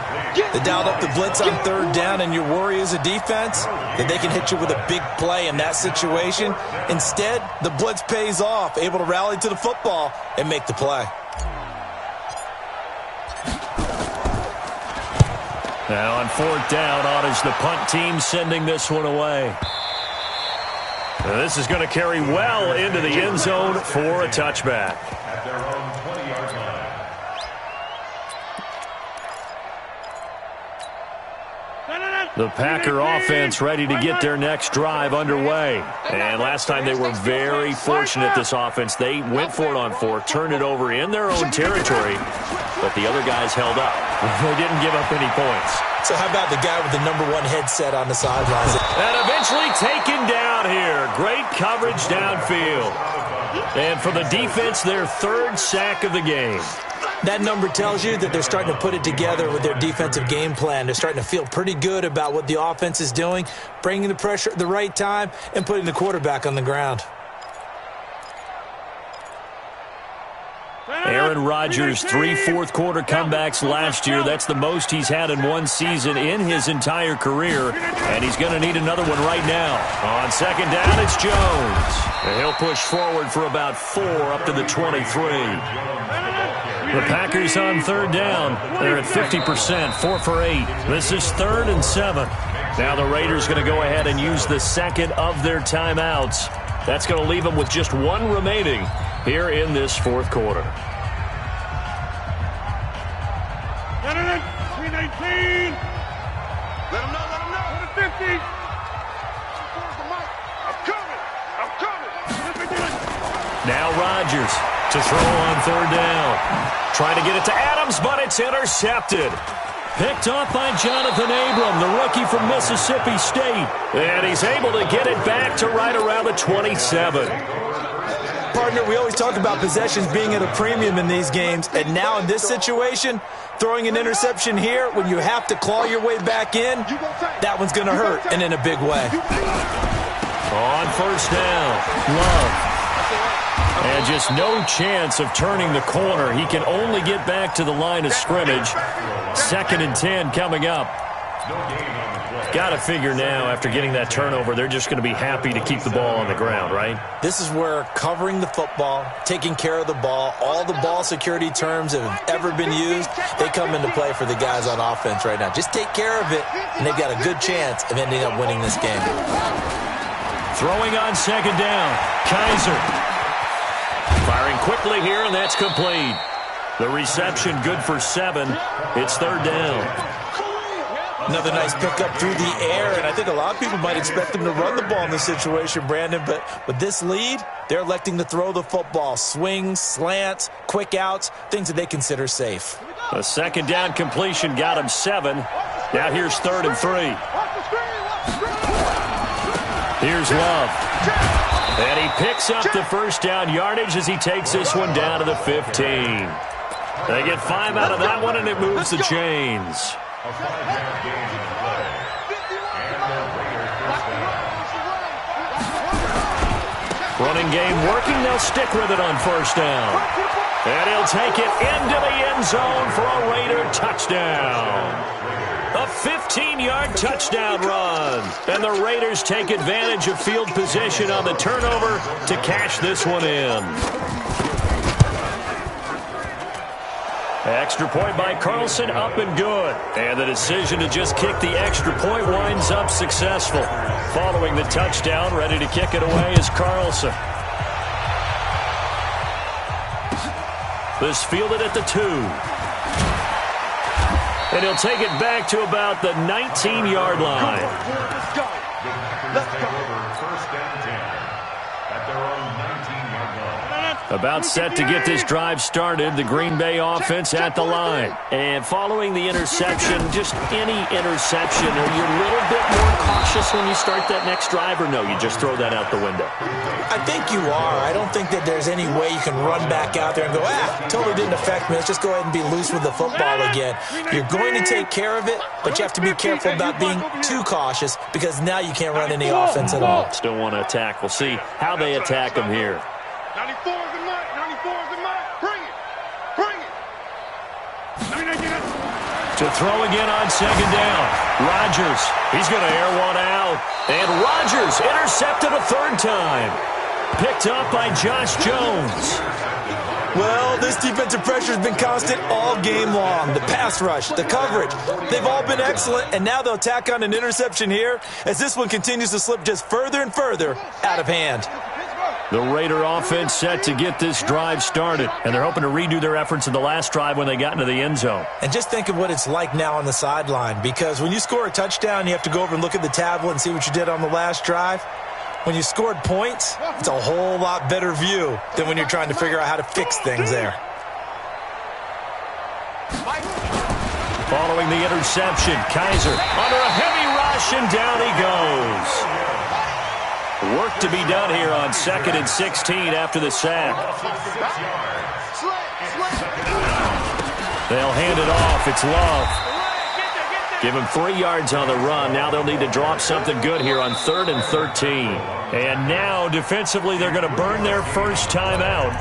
They dialed up the blitz on third down, and your worry as a defense that they can hit you with a big play in that situation. Instead, the blitz pays off, able to rally to the football and make the play. Now on 4th down, honors the punt team sending this one away. Now this is going to carry well into the end zone for a touchback. At their own 20-yard line. The Packer offense ready to get their next drive underway. And last time they were very fortunate, this offense. They went for it on 4, turned it over in their own territory, but the other guys held up. They didn't give up any points. So how about the guy with the #1 headset on the sidelines? And eventually taken down here. Great coverage downfield. And for the defense, their 3rd sack of the game. That number tells you that they're starting to put it together with their defensive game plan. They're starting to feel pretty good about what the offense is doing, bringing the pressure at the right time, and putting the quarterback on the ground. Aaron Aaron Rodgers, 3 fourth-quarter comebacks last year. That's the most he's had in one season in his entire career, and he's going to need another one right now. On second down, it's Jones. And he'll push forward for about 4 up to the 23. The Packers on third down. They're at 50%, 4 for 8. This is 3rd and 7. Now the Raiders going to go ahead and use the second of their timeouts. That's going to leave them with just 1 remaining here in this fourth quarter. 319. Let him know. To the 50. I'm coming. Now Rodgers to throw on third down. Trying to get it to Adams, but it's intercepted. Picked off by Jonathan Abram, the rookie from Mississippi State. And he's able to get it back to right around the 27. Partner, we always talk about possessions being at a premium in these games. And now in this situation, throwing an interception here when you have to claw your way back in, that one's going to hurt, and in a big way. On first down, Love. And just no chance of turning the corner. He can only get back to the line of scrimmage. 2nd and 10 coming up. Got to figure now, after getting that turnover, they're just going to be happy to keep the ball on the ground, right? This is where covering the football, taking care of the ball, all the ball security terms that have ever been used, they come into play for the guys on offense right now. Just take care of it, and they've got a good chance of ending up winning this game. Throwing on second down, Kaiser. Firing quickly here, and that's complete. The reception good for 7. It's 3rd down. Another nice pickup through the air, and I think a lot of people might expect them to run the ball in this situation, Brandon, but with this lead, they're electing to throw the football. Swings, slants, quick outs, things that they consider safe. A second down completion got him 7. Now here's 3rd and 3. Here's Love. And he picks up the first down yardage as he takes this one down to the 15. They get 5 out of that one, and it moves the chains. Running game working. They'll stick with it on first down. And he'll take it into the end zone for a Raider touchdown. A 15-yard touchdown run. And the Raiders take advantage of field position on the turnover to cash this one in. Extra point by Carlson, up and good. And the decision to just kick the extra point winds up successful. Following the touchdown, ready to kick it away is Carlson. This fielded at the 2. And he'll take it back to about the 19-yard line. Let's go. Let's go. First and 10 at their own 19-yard line. About set to get this drive started, the Green Bay offense at the line. And following the interception, just any interception, are you a little bit more cautious when you start that next drive, or no, you just throw that out the window? I think you are. I don't think that there's any way you can run back out there and go, totally didn't affect me. Let's just go ahead and be loose with the football again. You're going to take care of it, but you have to be careful about being too cautious because now you can't run any offense at all. Still want to attack. We'll see how they attack them here. 94 is the mark. 94 is the mark. Bring it. Bring it. To throw again on second down. Rodgers. He's going to air one out. And Rodgers intercepted a 3rd time. Picked up by Josh Jones. Well, this defensive pressure has been constant all game long. The pass rush, the coverage, they've all been excellent, and now they'll tack on an interception here as this one continues to slip just further and further out of hand. The Raider offense set to get this drive started, and they're hoping to redo their efforts in the last drive when they got into the end zone. And just think of what it's like now on the sideline, because when you score a touchdown, you have to go over and look at the tablet and see what you did on the last drive. When you scored points, it's a whole lot better view than when you're trying to figure out how to fix things there. Following the interception, Kaiser under a heavy rush, and down he goes. Work to be done here on 2nd and 16 after the sack. They'll hand it off. It's Love. Give them 3 yards on the run. Now they'll need to drop something good here on 3rd and 13. And now, defensively, they're going to burn their first time out.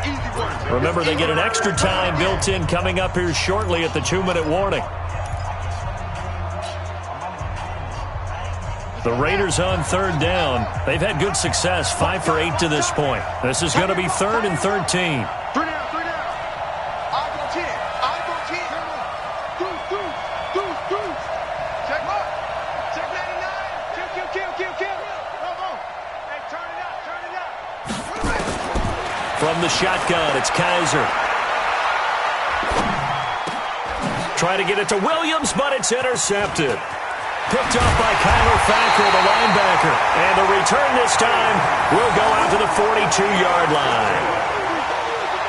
Remember, they get an extra time built in coming up here shortly at the 2-minute warning. The Raiders on 3rd down. They've had good success, 5 for 8 to this point. This is going to be 3rd and 13. From the shotgun, it's Kaiser. Try to get it to Williams, but it's intercepted. Picked up by Kyler Fackrell, the linebacker. And the return this time will go out to the 42-yard line.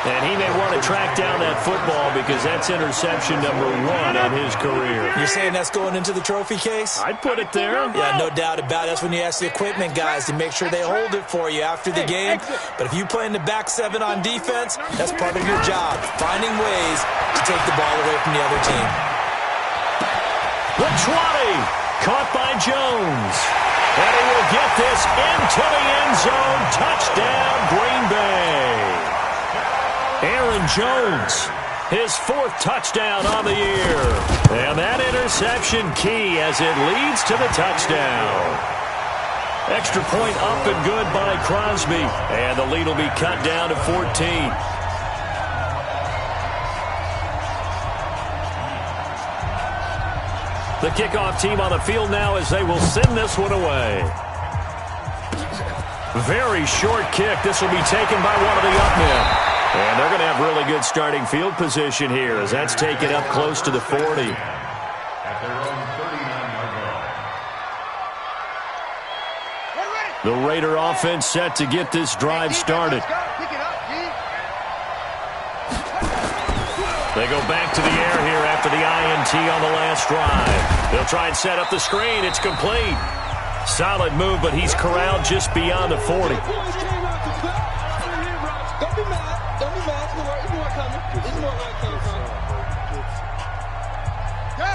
And he may want to track down that football because that's interception number 1 in his career. You're saying that's going into the trophy case? I'd put it there. Yeah, no doubt about it. That's when you ask the equipment guys to make sure they hold it for you after the game. But if you play in the back 7 on defense, that's part of your job, finding ways to take the ball away from the other team. The 20, caught by Jones. And he will get this into the end zone. Touchdown, Green Bay. Aaron Jones, his 4th touchdown on the year. And that interception key as it leads to the touchdown. Extra point up and good by Crosby. And the lead will be cut down to 14. The kickoff team on the field now as they will send this one away. Very short kick. This will be taken by one of the up men. And they're going to have really good starting field position here as that's taken up close to the 40. At their own 39-yard line. The Raider offense set to get this drive started. They go back to the air here after the INT on the last drive. They'll try and set up the screen. It's complete. Solid move, but he's corralled just beyond the 40.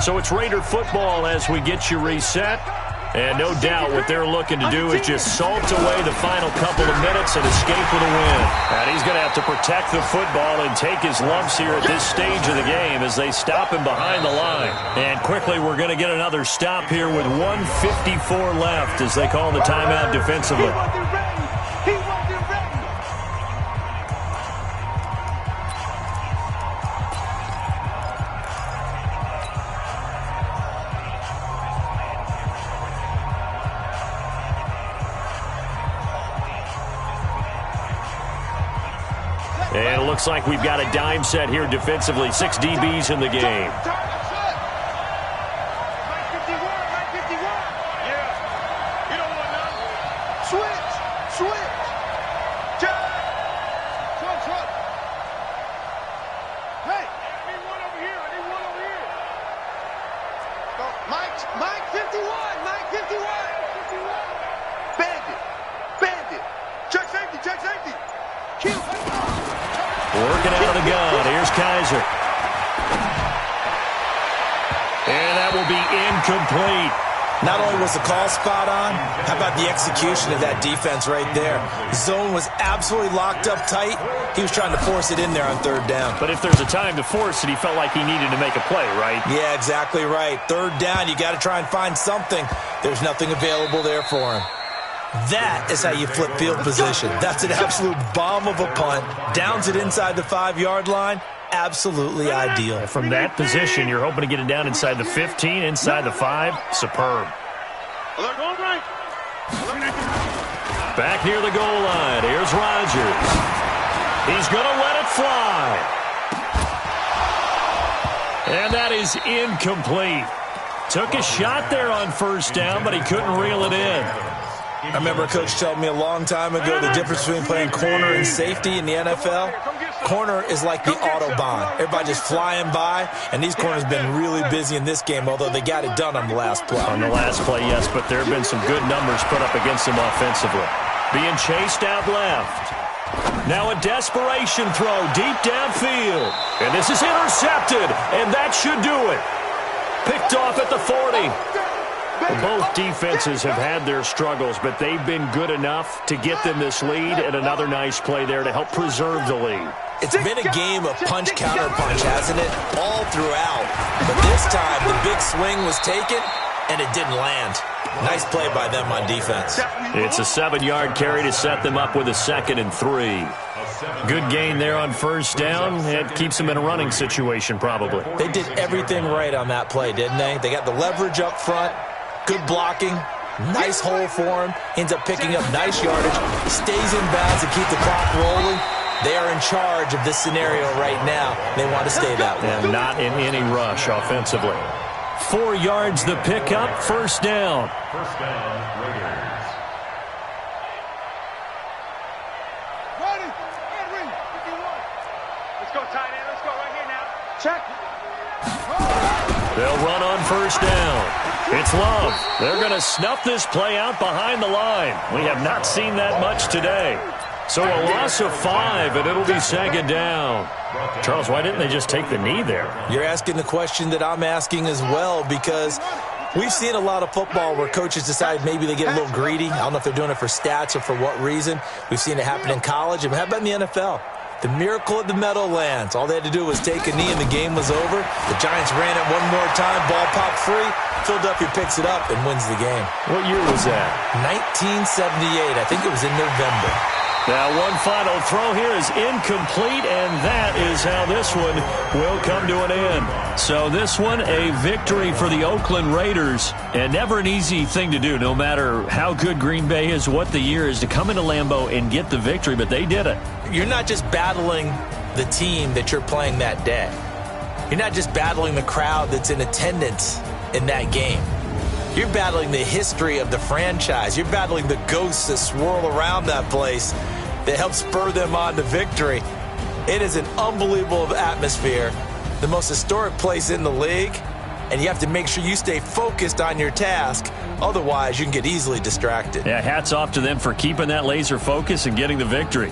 So it's Raider football as we get you reset. And no doubt what they're looking to do is just salt away the final couple of minutes and escape with a win. And he's going to have to protect the football and take his lumps here at this stage of the game as they stop him behind the line. And quickly we're going to get another stop here with 1:54 left as they call the timeout defensively. And it looks like we've got a dime set here defensively. 6 DBs in the game. Working out of the gun. Here's Kaiser. And that will be incomplete. Not only was the call spot on, how about the execution of that defense right there? Zone was absolutely locked up tight. He was trying to force it in there on 3rd down. But if there's a time to force it, he felt like he needed to make a play, right? Yeah, exactly right. 3rd down, you got to try and find something. There's nothing available there for him. That is how you flip field position. That's an absolute bomb of a punt. Downs it inside the 5-yard line. Absolutely ideal. From that position, you're hoping to get it down inside the 15, inside the 5. Superb. Back near the goal line. Here's Rodgers. He's going to let it fly. And that is incomplete. Took a shot there on 1st down, but he couldn't reel it in. I remember a coach telling me a long time ago the difference between playing corner and safety in the NFL. Corner is like the Autobahn. Everybody just flying by, and these corners have been really busy in this game, although they got it done on the last play. On the last play, yes, but there have been some good numbers put up against them offensively. Being chased out left. Now a desperation throw deep downfield. And this is intercepted, and that should do it. Picked off at the 40. Both defenses have had their struggles, but they've been good enough to get them this lead, and another nice play there to help preserve the lead. It's been a game of punch-counter-punch, hasn't it? All throughout. But this time, the big swing was taken, and it didn't land. Nice play by them on defense. It's a 7-yard carry to set them up with a 2nd and 3. Good gain there on first down. It keeps them in a running situation, probably. They did everything right on that play, didn't they? They got the leverage up front, good blocking, nice hole for him, ends up picking up nice yardage, stays in bounds to keep the clock rolling. They are in charge of this scenario right now. They want to stay that way. And not in any rush offensively. 4 yards the pickup, first down. First down, Raiders. Ready? Henry, 51. Let's go, tight end. Let's go right here now. Check. They'll run on first down. It's Love. They're going to snuff this play out behind the line. We have not seen that much today. So a loss of 5, and it'll be 2nd down. Charles, why didn't they just take the knee there? You're asking the question that I'm asking as well, because we've seen a lot of football where coaches decide maybe they get a little greedy. I don't know if they're doing it for stats or for what reason. We've seen it happen in college. And how about in the NFL? The miracle of the Meadowlands. All they had to do was take a knee and the game was over. The Giants ran it one more time. Ball popped free. Philadelphia picks it up and wins the game. What year was that? 1978. I think it was in November. Now one final throw here is incomplete, and that is how this one will come to an end. So this one, a victory for the Oakland Raiders, and never an easy thing to do, no matter how good Green Bay is, what the year is, to come into Lambeau and get the victory, but they did it. You're not just battling the team that you're playing that day. You're not just battling the crowd that's in attendance in that game. You're battling the history of the franchise. You're battling the ghosts that swirl around that place that help spur them on to victory. It is an unbelievable atmosphere, the most historic place in the league, and you have to make sure you stay focused on your task. Otherwise, you can get easily distracted. Yeah, hats off to them for keeping that laser focus and getting the victory.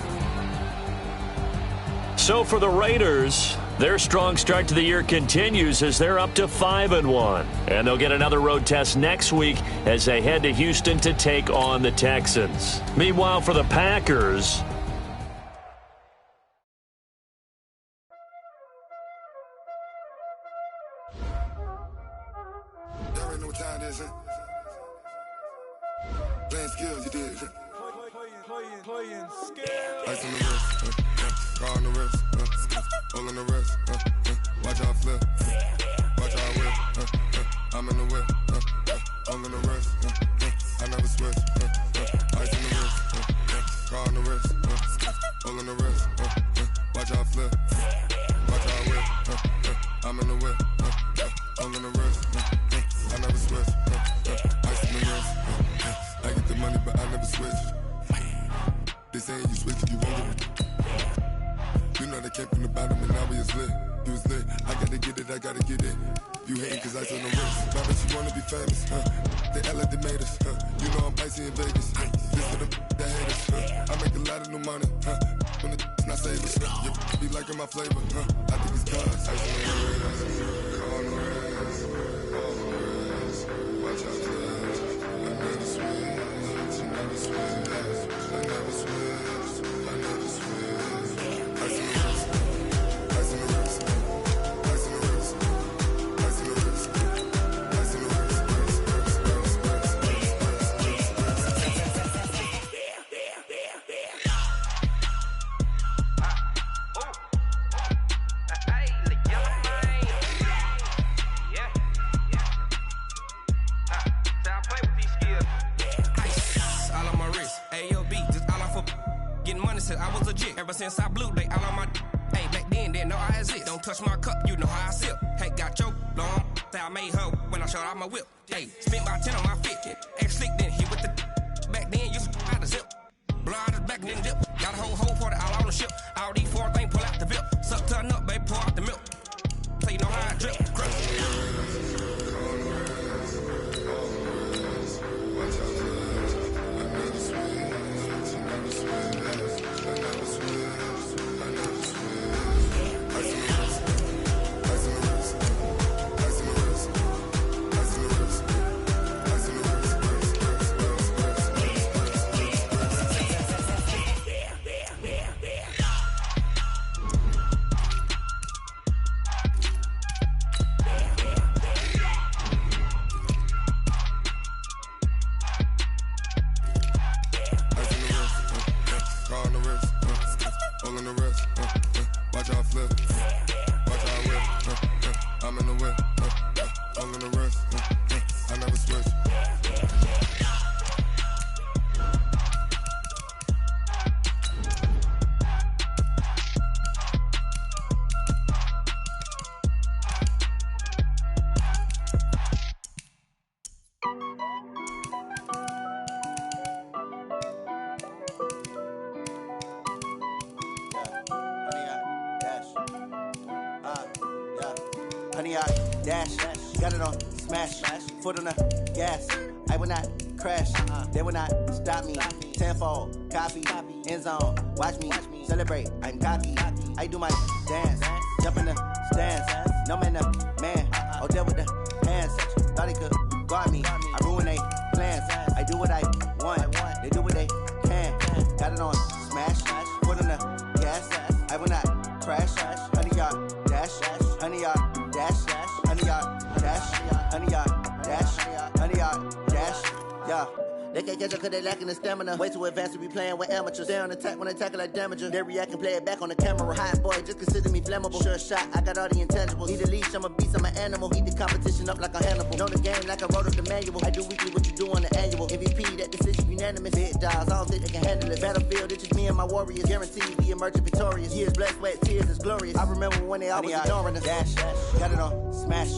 So for the Raiders, their strong start to the year continues as they're up to 5-1. And they'll get another road test next week as they head to Houston to take on the Texans. Meanwhile, for the Packers, There ain't no time, this ain't. Playing skills, you did. Playing skills. Ice on the wrist, car on the wrist, all on the wrist, watch out flip, watch out whip, I'm in the whip, all on the wrist, I never switch, ice on the wrist, car on the wrist, all on the wrist, watch out flip, watch out whip, I'm in the whip, all on the wrist, I never switch, ice on the wrist, I get the money but I never switch. They saying you switch if you want it. You know they came from the bottom and now we is lit. You was lit. I gotta get it, I gotta get it. You hating cause ice on the wrist. Now that you wanna be famous, They act like they made us, You know I'm icy in Vegas. This for the that hate us, I make a lot of new money, When it's not savers, you be liking my flavor, I think it's cause ice on the wrist, on the wrist, on the wrist. Watch out for this. I never switch, I never switch. I never switch, I never switch. Ice in the wrist, ice in the wrist, ice in the wrist, ice in the wrist, ice in the wrist, I was legit. Ever since I blew, they all on my. Hey, back then, didn't know I exist. Don't touch my cup, you know how I sip. Hey, got your long. Say I made her when I showed out my whip. Hey, spent my 10 on my fit. Ex slick, then hit with the. Back then, used to out the zip. Blow out his back and then dip. Got a whole party all on the ship. All these 4 things, pull out the VIP. Suck, turn up, baby, pour out the milk. So you know how I drip. Honey, I dash, got it on smash, foot on the gas. I will not crash, they will not stop me. Tenfold, copy, end zone, watch me celebrate. I'm cocky, I do my dance, jump in the stands. No man, man, oh there with the hands. Thought he could guard me, I ruin they plans. I do what I want, they do what they can. Got it on smash, foot on the gas. I will not crash, honey, y'all dash, honey, y'all dash, honey, y'all dash, honey, y'all dash, honey, y'all dash, yeah. They can't catch up cause they lacking the stamina. Way too advanced to be playing with amateurs. Stay on attack when I tackle like damager. They react and play it back on the camera. Hot boy, just consider me flammable. Sure shot, I got all the intangibles. Need a leash, I'm a beast, I'm an animal. Eat the competition up like a Hannibal. Know the game like I wrote up the manual. I do weekly what you do on the annual. MVP, that decision unanimous. Big dogs, I don't think they can handle it. Battlefield, it's just me and my warriors. Guaranteed be emerging victorious. Years, blood, sweat, tears, it's glorious. I remember when they always ignoring us. Dash, got it on smash,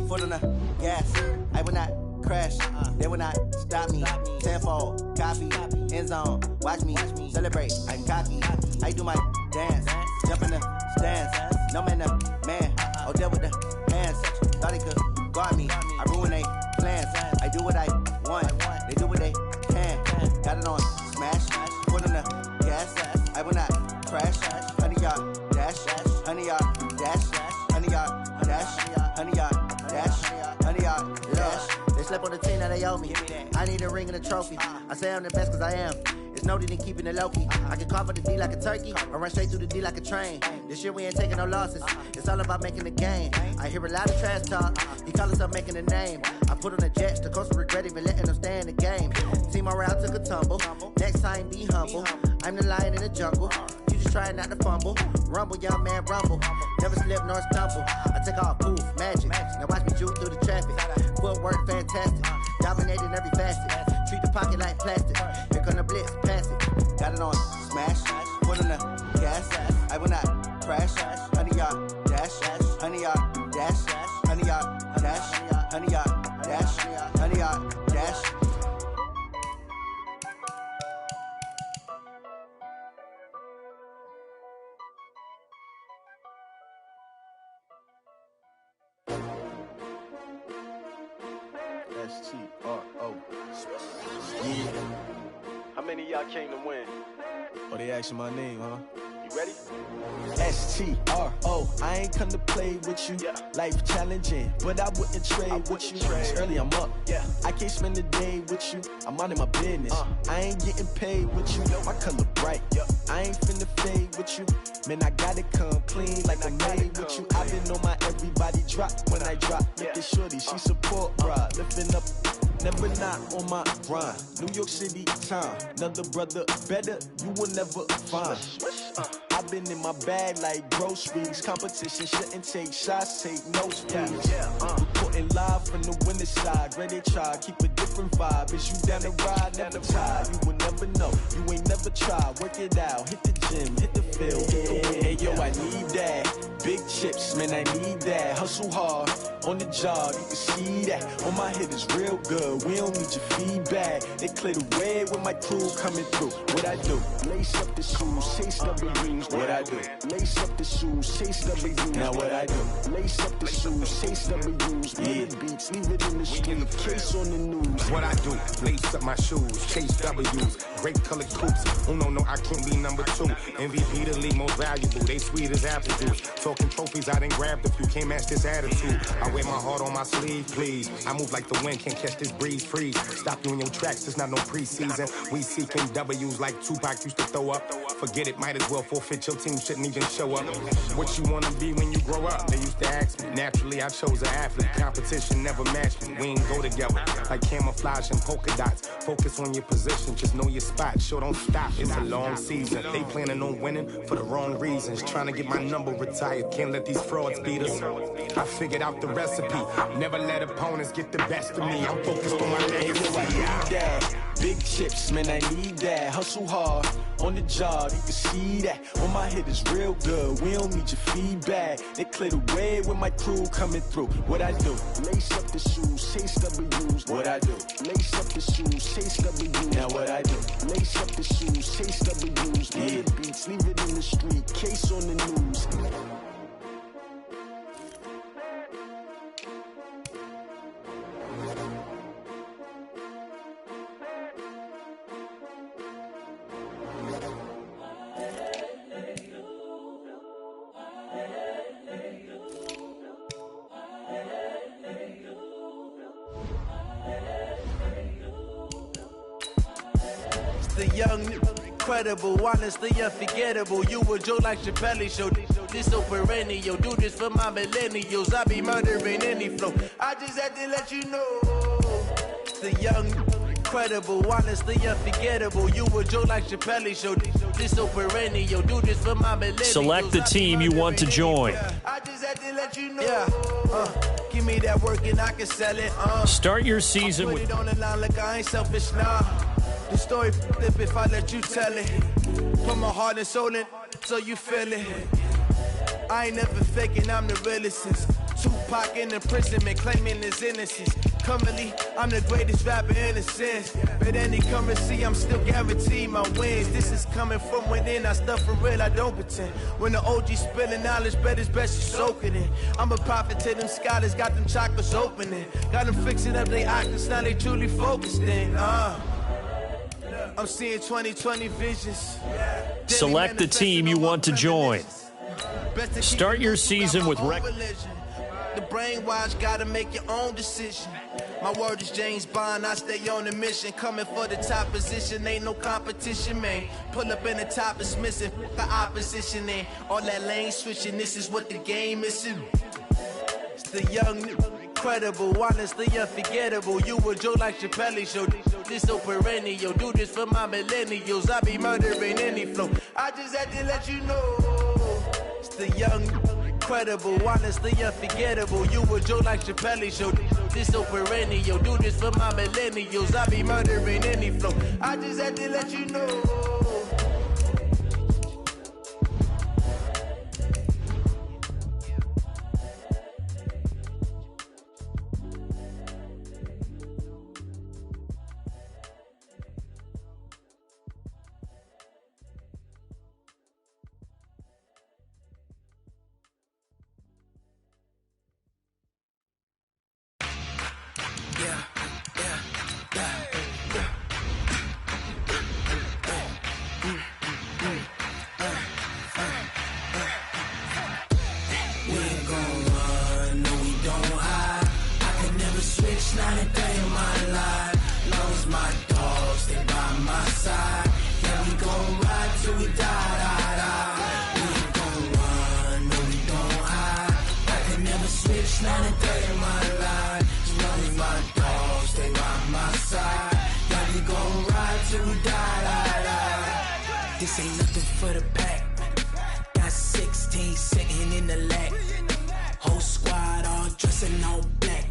foot on the gas. I will not crash, they will not stop me. Tenfold, copy, end zone, watch me celebrate. I'm cocky, I do my dance, jump in the stands. No man, man, oh there with the hands. Thought he could guard me, I ruin they plans. I do what I want, they do what they can. Got it on smash, foot on the gas. I will not crash, honey y'all dash, honey y'all dash, honey y'all dash, honey y'all dash, honey y'all dash. They slept on the team that they owe me. I need a ring and a trophy. I say I'm the best cause I am. It's noted in keeping it low-key. I can cover the D like a turkey or run straight through the D like a train. This year we ain't taking no losses. It's all about making the game. I hear a lot of trash talk. He call himself making a name. I put on the Jets. The coach will regret even letting them stay in the game. Team morale took a tumble. Next time be humble. I'm the lion in the jungle. You just try not to fumble. Rumble, young man, rumble. Never slip nor stumble. I take off poof, magic. Now watch me juke through the traffic. Footwork fantastic. Dominating every facet. Treat the pocket like plastic. Here come the blitz, pass it. Got it on smash. Foot on the gas. I will not crash. Honey y'all dash. Honey y'all dash. Honey y'all dash. Honey y'all dash. Honey y'all dash. S-T-R-O. Yeah. How many of y'all came to win? Oh, they asking my name, huh? You ready? S-T-R-O. I ain't come to play with you. Yeah. Life challenging, but I wouldn't trade with you. It's early, I'm up. Yeah. I can't spend the day with you. I'm minding my business. I ain't getting paid with you. My color bright. Yeah. I ain't finna fade with you. Man, I gotta come clean like I made with you. I been on my everybody drop when I drop. Look at shorty, she support, bruh. Lifting up, never not on my grind. New York City time, another brother better, you will never find. I've been in my bag like groceries. Competition shouldn't take shots, take no squeeze. Reporting live from the winter side. Ready to try, keep a different vibe. Is you down the ride, never tired. You will never know, you ain't never tried. Work it out, hit the gym, hit the field. Hey yo, I need that. Big chips, man, I need that. Hustle hard, on the job, you can see that. On my head is real good, we don't need your feedback. They clear the way with my crew coming through. What I do? Lace up the shoes, chase W's. What I do? Lace up the shoes, chase W's. Now what I do? Lace up the shoes, chase W's. Yeah, beats, leave it in the street, case on the news. What I do? Lace up my shoes, chase W's. Grape colored coops. Uno, no, I can't be number 2. MVP the league most valuable. They sweet as apple juice. Talking trophies, I done grabbed a few. Can't match this attitude. I wear my heart on my sleeve, please. I move like the wind, can't catch this breeze. Freeze. Stop you in your tracks. There's not no preseason. We seeking W's like Tupac used to throw up. Forget it, might as well forfeit. Your team shouldn't even show up. What you wanna be when you grow up? They used to ask me. Naturally, I chose an athlete. Competition never matched me. We ain't go together like camouflage and polka dots. Focus on your position, just know your spot. Sure, don't stop. It's a long season. They planning on winning for the wrong reasons. Trying to get my number retired. Can't let these frauds beat us. I figured out the recipe. Never let opponents get the best of me. I'm focused on my legacy. Big chips, man, I need that. Hustle hard on the job, you can see that. On my head is real good, we don't need your feedback. They clear the way with my crew coming through. What I do? Lace up the shoes, chase W's. What I do? Lace up the shoes, chase W's. Now what I do? Lace up the shoes, chase W's. Yeah, beats, leave it in the street, case on the news. The young, incredible, honestly unforgettable. You a Joe like Chappelle show. This so perennial. Do this for my millennials. I be murdering any flow. I just had to let you know. The young, incredible, honestly unforgettable. You a Joe like Chappelle show. This so perennial. Do this for my millennials. Select the team you want to join. I just had to let you know. Yeah. Give me that work and I can sell it. Start your season put with. it on the line like I ain't selfish, nah. The story flip if I let you tell it. Put my heart and soul in so you feel it. I ain't never faking, I'm the realest since Tupac in imprisonment, claiming his innocence. Currently, I'm the greatest rapper in a sense. But any currency, I'm still guaranteed my wins. This is coming from within, I stuff for real, I don't pretend. When the OG spilling knowledge, bet it's best you soak it in. I'm a prophet to them scholars, got them chakras opening. Got them fixing up their octaves, now they truly focused in. I'm seeing 2020 visions. Select the team you want to join. Start your season with The brainwash, gotta make your own decision. My word is James Bond, I stay on a mission. Coming for the top position, ain't no competition, man. Pull up in the top is missing, the opposition in. All that lane switching, this is what the game is. It's the young, incredible, honestly unforgettable. You a Joe like Chappelle show. This so perennial. Do this for my millennials. I be murdering any flow. I just had to let you know. It's the young, incredible, honestly unforgettable. You a Joe like Chappelle show. This so perennial. Do this for my millennials. I be murdering any flow. I just had to let you know. Not a day in my life. Long as my dogs stay by my side. Yeah, we gon' ride till we die, die, die. We ain't gon' run, no, we don't hide. I can never switch, not a day in my life. As long as my dogs stay by my side. Yeah, we gon' ride till we die, die, die. This ain't nothing for the pack. Got 16 sitting in the lap. Whole squad all dressing all black.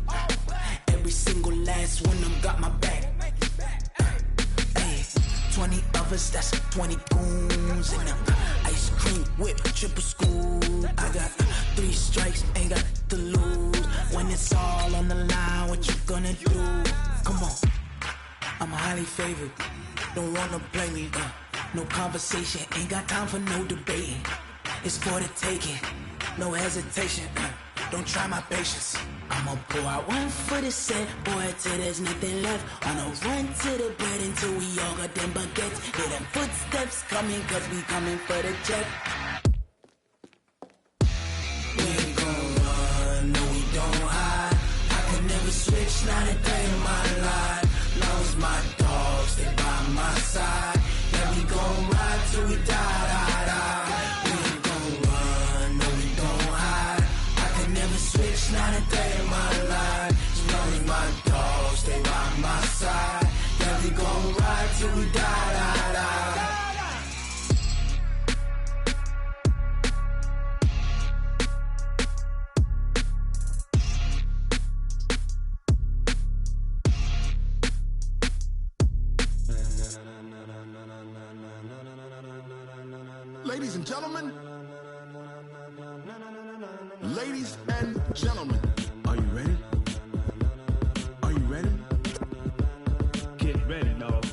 Every single last one of them got my back. Ay, 20 of us, that's 20 goons. And ice cream whip, triple scoop. I got 3 strikes, ain't got to lose. When it's all on the line, what you gonna do? Come on, I'm highly favored. Don't wanna play me, no conversation. Ain't got time for no debating. It's for the taking, no hesitation. Don't try my patience. I'ma pour out one for the set, boy, till there's nothing left. Wanna run to the bread until we all got them baguettes. Hear them footsteps coming, cause we coming for the check. We ain't gon' run, no, we don't hide. I can never switch, not a day in my life. Long as my dogs stay by my side. Yeah, we gon' ride till we die, die, die. We ain't gon' run, no, we don't hide. I can never switch, not a day in my life. As long as my dogs stay by my side. Yeah, we gon' ride till we die, die, die. Ladies and gentlemen, ladies and gentlemen, are you ready? Are you ready? Get ready, dog.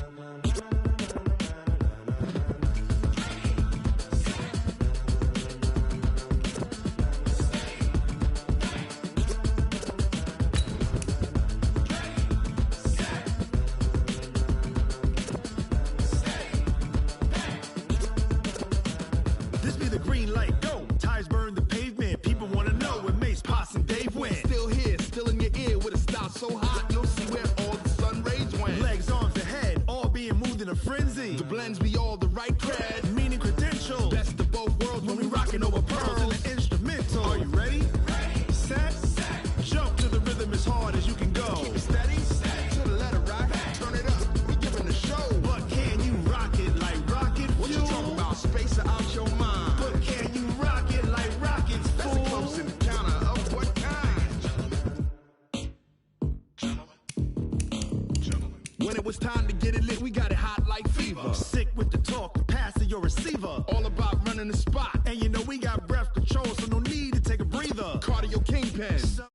This be the green light, go. Tires burn the pavement. People want to know where Mace, Poss, and Dave went. Still here, still in your ear with a style so hot, you'll see where all the sun rays went. Legs, arms, and head, all being moved in a frenzy. The blends be all the right cred. Meaning credentials. Best of both worlds when we rockin' over pearls. And the instrumental. Are you ready? Ready. Set. Jump to the rhythm as hard as you can go. Keep it steady. To the letter right. Turn it up. We giving the show. But can you rock it like rocket fuel? What you talking about? Space out your mind. But can you rock it like rockets, fool? That's a close encounter of what kind? Gentlemen. When it was time to get it lit, we got it hot like fever. Sick with the talk, the pass to your receiver. All about running the spot. And you know we got breath control, so no need to take a breather. Cardio Kingpin.